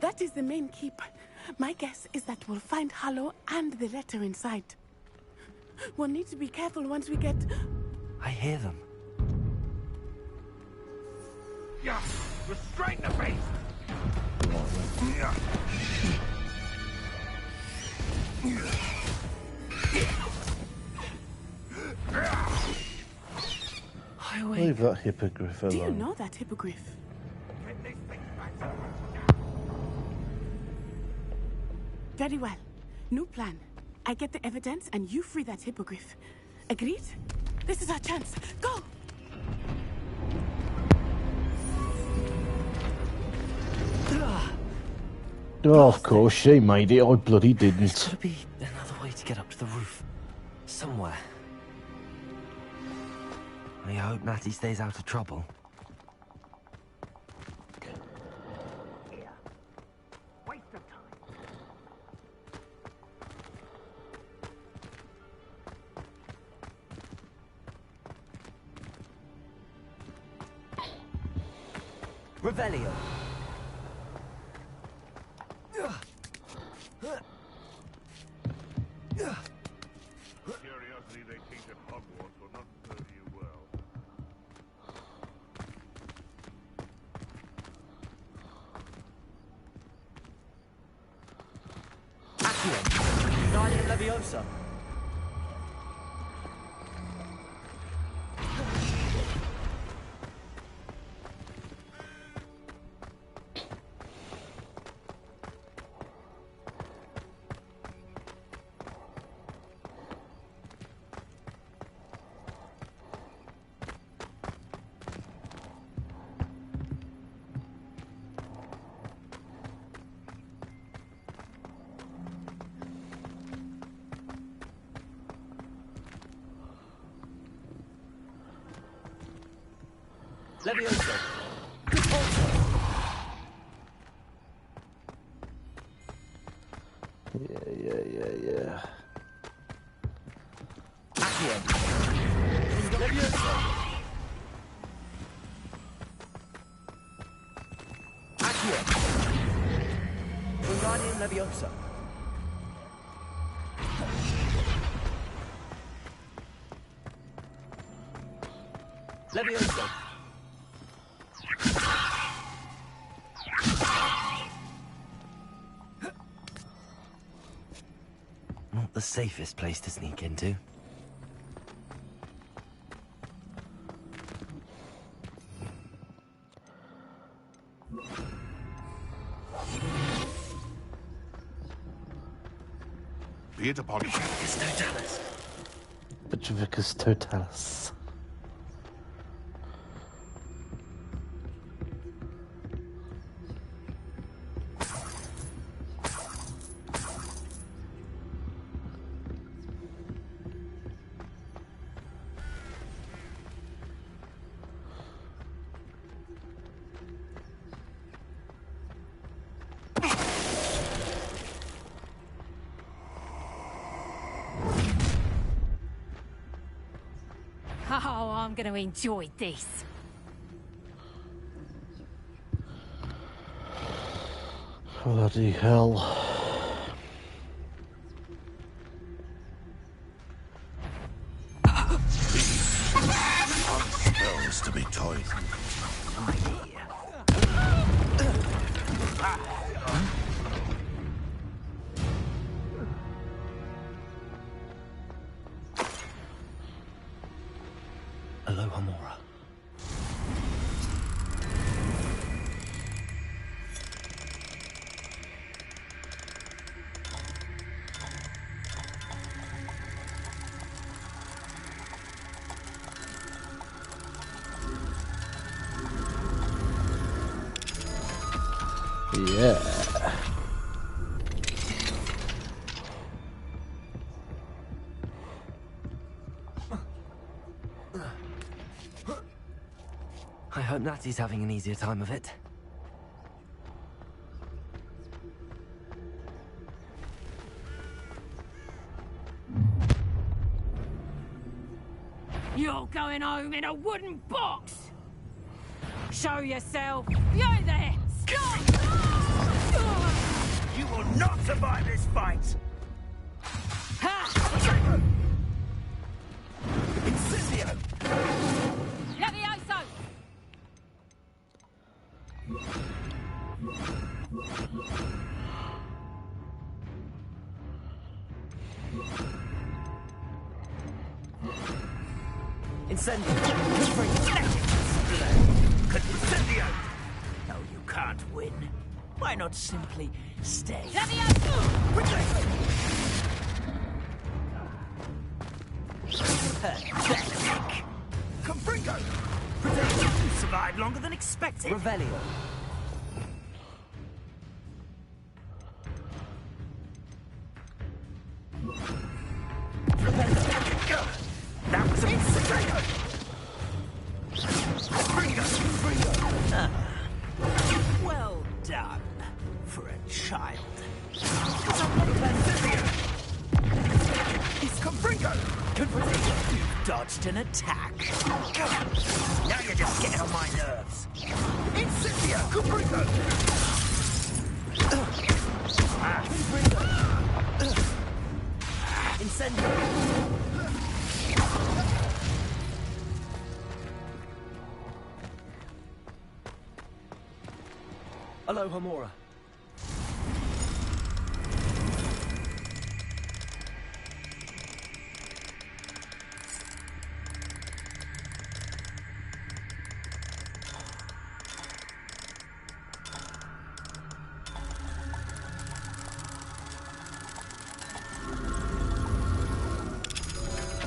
That is the main keep. My guess is that we'll find Harlow and the letter inside. We'll need to be careful once we get... I hear them. Yeah, restrain the beast! Leave that hippogriff alone. Do you know that hippogriff? Very well. New plan. I get the evidence and you free that hippogriff. Agreed? This is our chance. Go! Oh, of course, she made it. I bloody didn't. There's gotta be another way to get up to the roof. Somewhere. I hope Natty stays out of trouble. Waste of time. Revelio. Curiosity they teach at Hogwarts will not serve you well. Accio. Guardian Leviosa. Leviosa. Yeah. Accio. Leviosa. Accio. Guardian Leviosa. Leviosa. Not the safest place to sneak into. Be it upon you. Petrificus totalis. Oh, I'm going to enjoy this. Bloody hell. Spells to be tied. Aloha Mora. Yeah. I hope Natty's having an easier time of it. You're going home in a wooden box! Show yourself! You there! Stop! You will not survive this fight! Ha! Incendio! Levioso! Incendio! Incendio! No, you can't win. Why not simply stay? Pathetic! Confringo! You survived longer than expected. Revelio. That was a potato! Ah, well done for a child. It's Confringo! You've dodged an attack. Now you're just getting on my nerves. Incendio! Confringo! Incendio! Aloha Mora.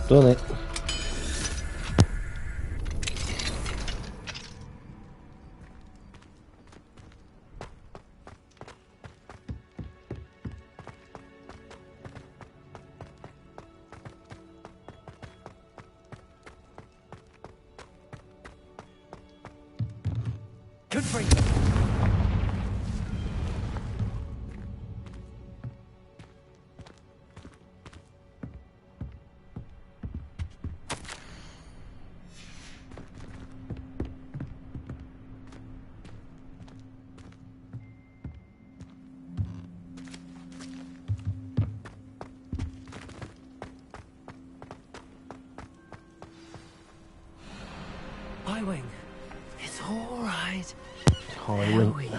Done it. Confringo. Highwing. It's all right. High There wing. we go.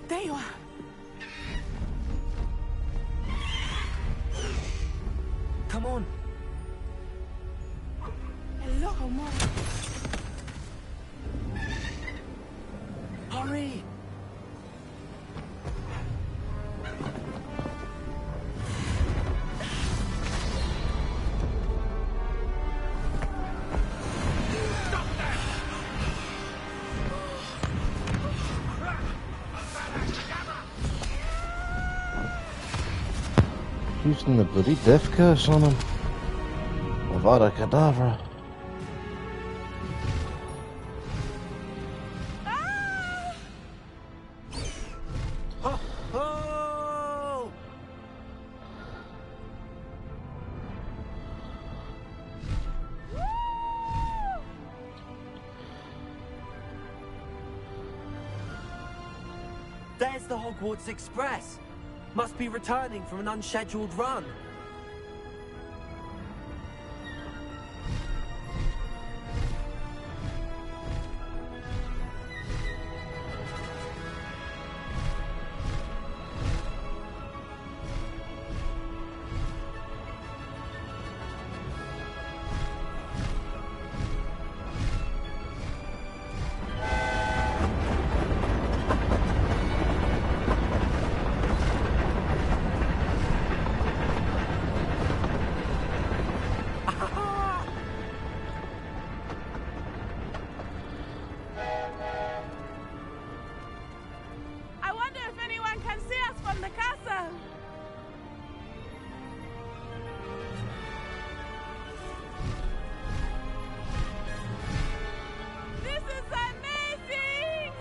There you are. Come on. Aloha Mora. Hurry. Using the bloody death curse on him. Avada Kedavra. Oh! the Hogwarts Express. Must be returning from an unscheduled run. I wonder if anyone can see us from the castle. This is amazing!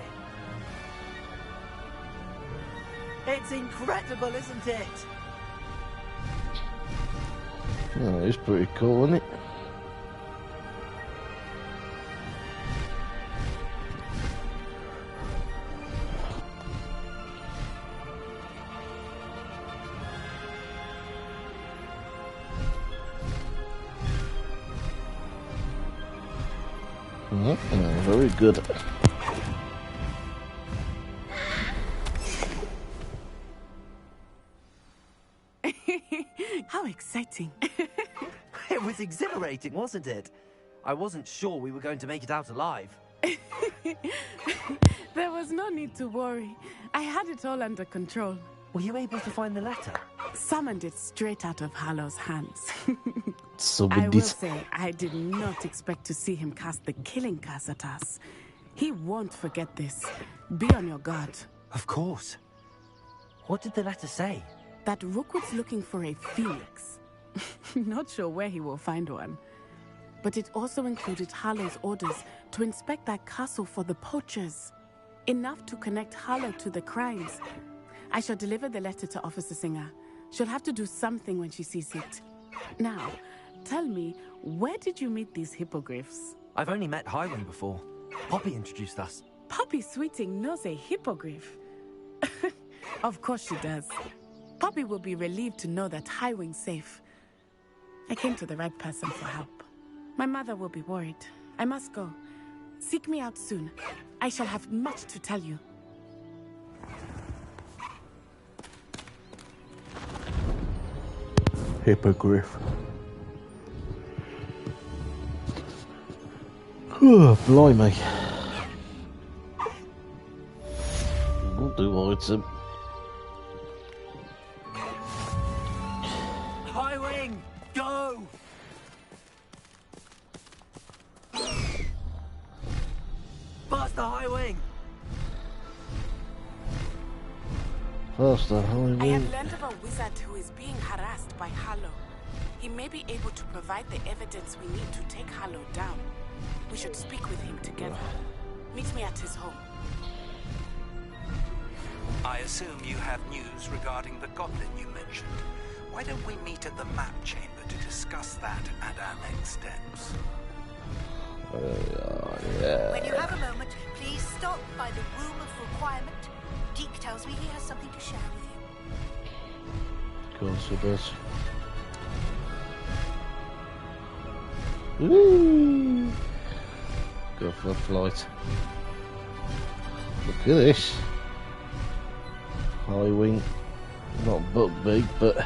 It's incredible, isn't it? Oh, it's pretty cool, isn't it? Very good. How exciting. It was exhilarating, wasn't it? I wasn't sure we were going to make it out alive. There was no need to worry. I had it all under control. Were you able to find the letter? Summoned it straight out of Hallow's hands. So I we will did. say, I did not expect to see him cast the killing curse at us. He won't forget this. Be on your guard. Of course. What did the letter say? That Rookwood's looking for a phoenix. Not sure where he will find one. But it also included Harlow's orders to inspect that castle for the poachers. Enough to connect Harlow to the crimes. I shall deliver the letter to Officer Singer. She'll have to do something when she sees it. Now, tell me, where did you meet these hippogriffs? I've only met Highwing before. Poppy introduced us. Poppy Sweeting knows a hippogriff. Of course she does. Poppy will be relieved to know that Highwing's safe. I came to the right person for help. My mother will be worried. I must go. Seek me out soon. I shall have much to tell you. Hippogriff. Oh, blimey. We'll do item. Highwing, go! Faster, Highwing! Faster, I Highwing. have learned of a wizard who is being harassed by Harlow. He may be able to provide the evidence we need to take Harlow down. We should speak with him together. Meet me at his home. I assume you have news regarding the goblin you mentioned. Why don't we meet at the map chamber to discuss that and our next steps? Yeah. When you have a moment, please stop by the Room of Requirement. Deke tells me he has something to share with you. Of course it does. Woo! Go for a flight. Look at this. High wing. Not butt big, but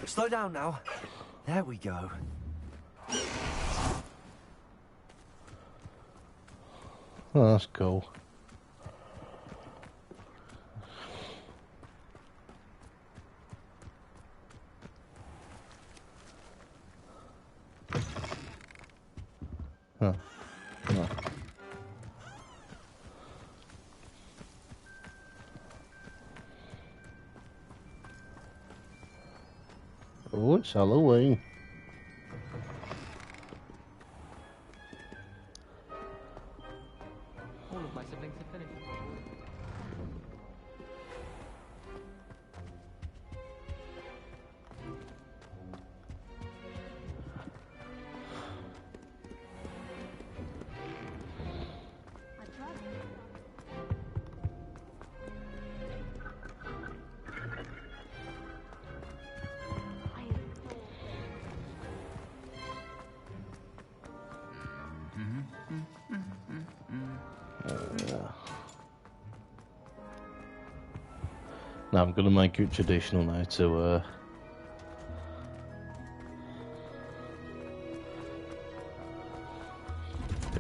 Slow down now. There we go. oh, that's cool. It's Halloween. All of my siblings have finished. Now I'm going to make it traditional now to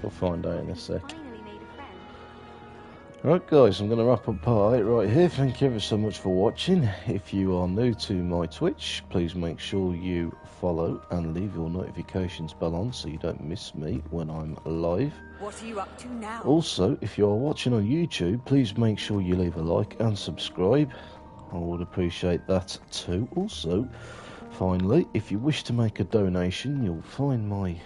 you'll find out in a sec. Right guys, I'm going to wrap up part 8 right here. Thank you ever so much for watching. If you are new to my Twitch, please make sure you follow and leave your notifications bell on so you don't miss me when I'm live. What are you up to now? Also, if you are watching on YouTube, please make sure you leave a like and subscribe. I would appreciate that too. Also, finally, if you wish to make a donation, you'll find my...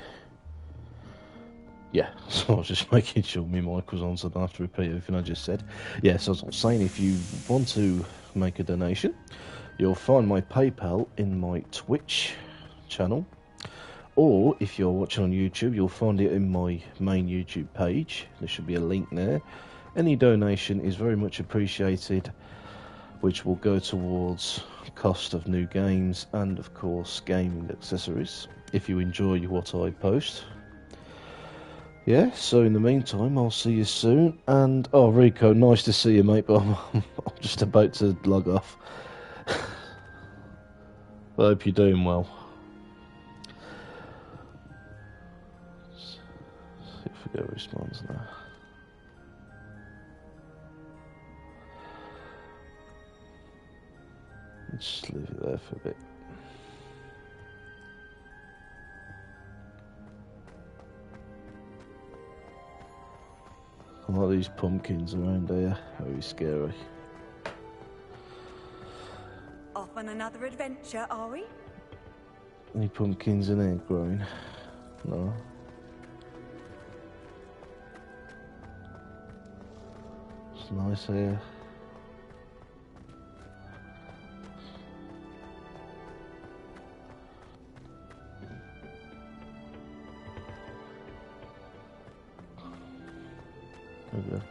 Yeah, so I was just making sure my mic was on so I don't have to repeat everything I just said. Yeah, so as I was saying, if you want to make a donation, you'll find my PayPal in my Twitch channel. Or, if you're watching on YouTube, you'll find it in my main YouTube page. There should be a link there. Any donation is very much appreciated, which will go towards cost of new games and, of course, gaming accessories, if you enjoy what I post. Yeah, so in the meantime, I'll see you soon. And, oh, Rico, nice to see you, mate, but I'm just about to log off. I hope you're doing well. See if we get a response now. Just leave it there for a bit. A lot of these pumpkins around here, very scary. Off on another adventure, are we? Any pumpkins in here growing? No. It's nice here. Okay.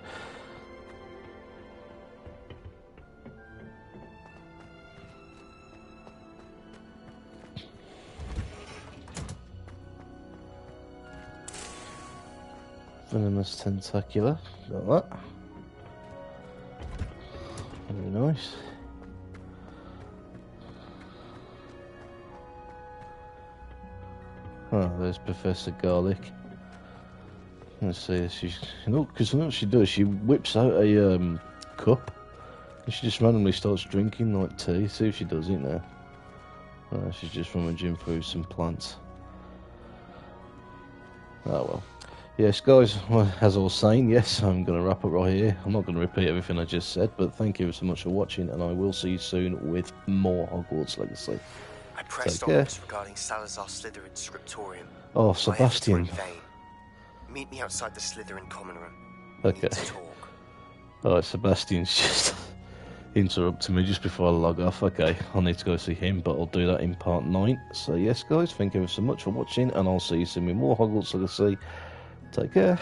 Venomous tentacular, got that. Very nice. Oh, there's Professor Garlic. Let's see, she's, because you know what she does? She whips out a cup and she just randomly starts drinking like tea. See if she does it now. She's just rummaging through some plants. Oh well. Yes, guys, well, as I was saying, yes, I'm going to wrap up right here. I'm not going to repeat everything I just said, but thank you so much for watching, and I will see you soon with more Hogwarts Legacy. I pressed Take care. on regarding Salazar Slytherin's scriptorium. Oh, My efforts were Sebastian. in vain. Meet me outside the Slytherin common room. Okay. Alright, Sebastian's just interrupting me just before I log off. Okay, I'll need to go see him, but I'll do that in part 9. So yes, guys, thank you so much for watching, and I'll see you soon with more Hogwarts Legacy. Take care.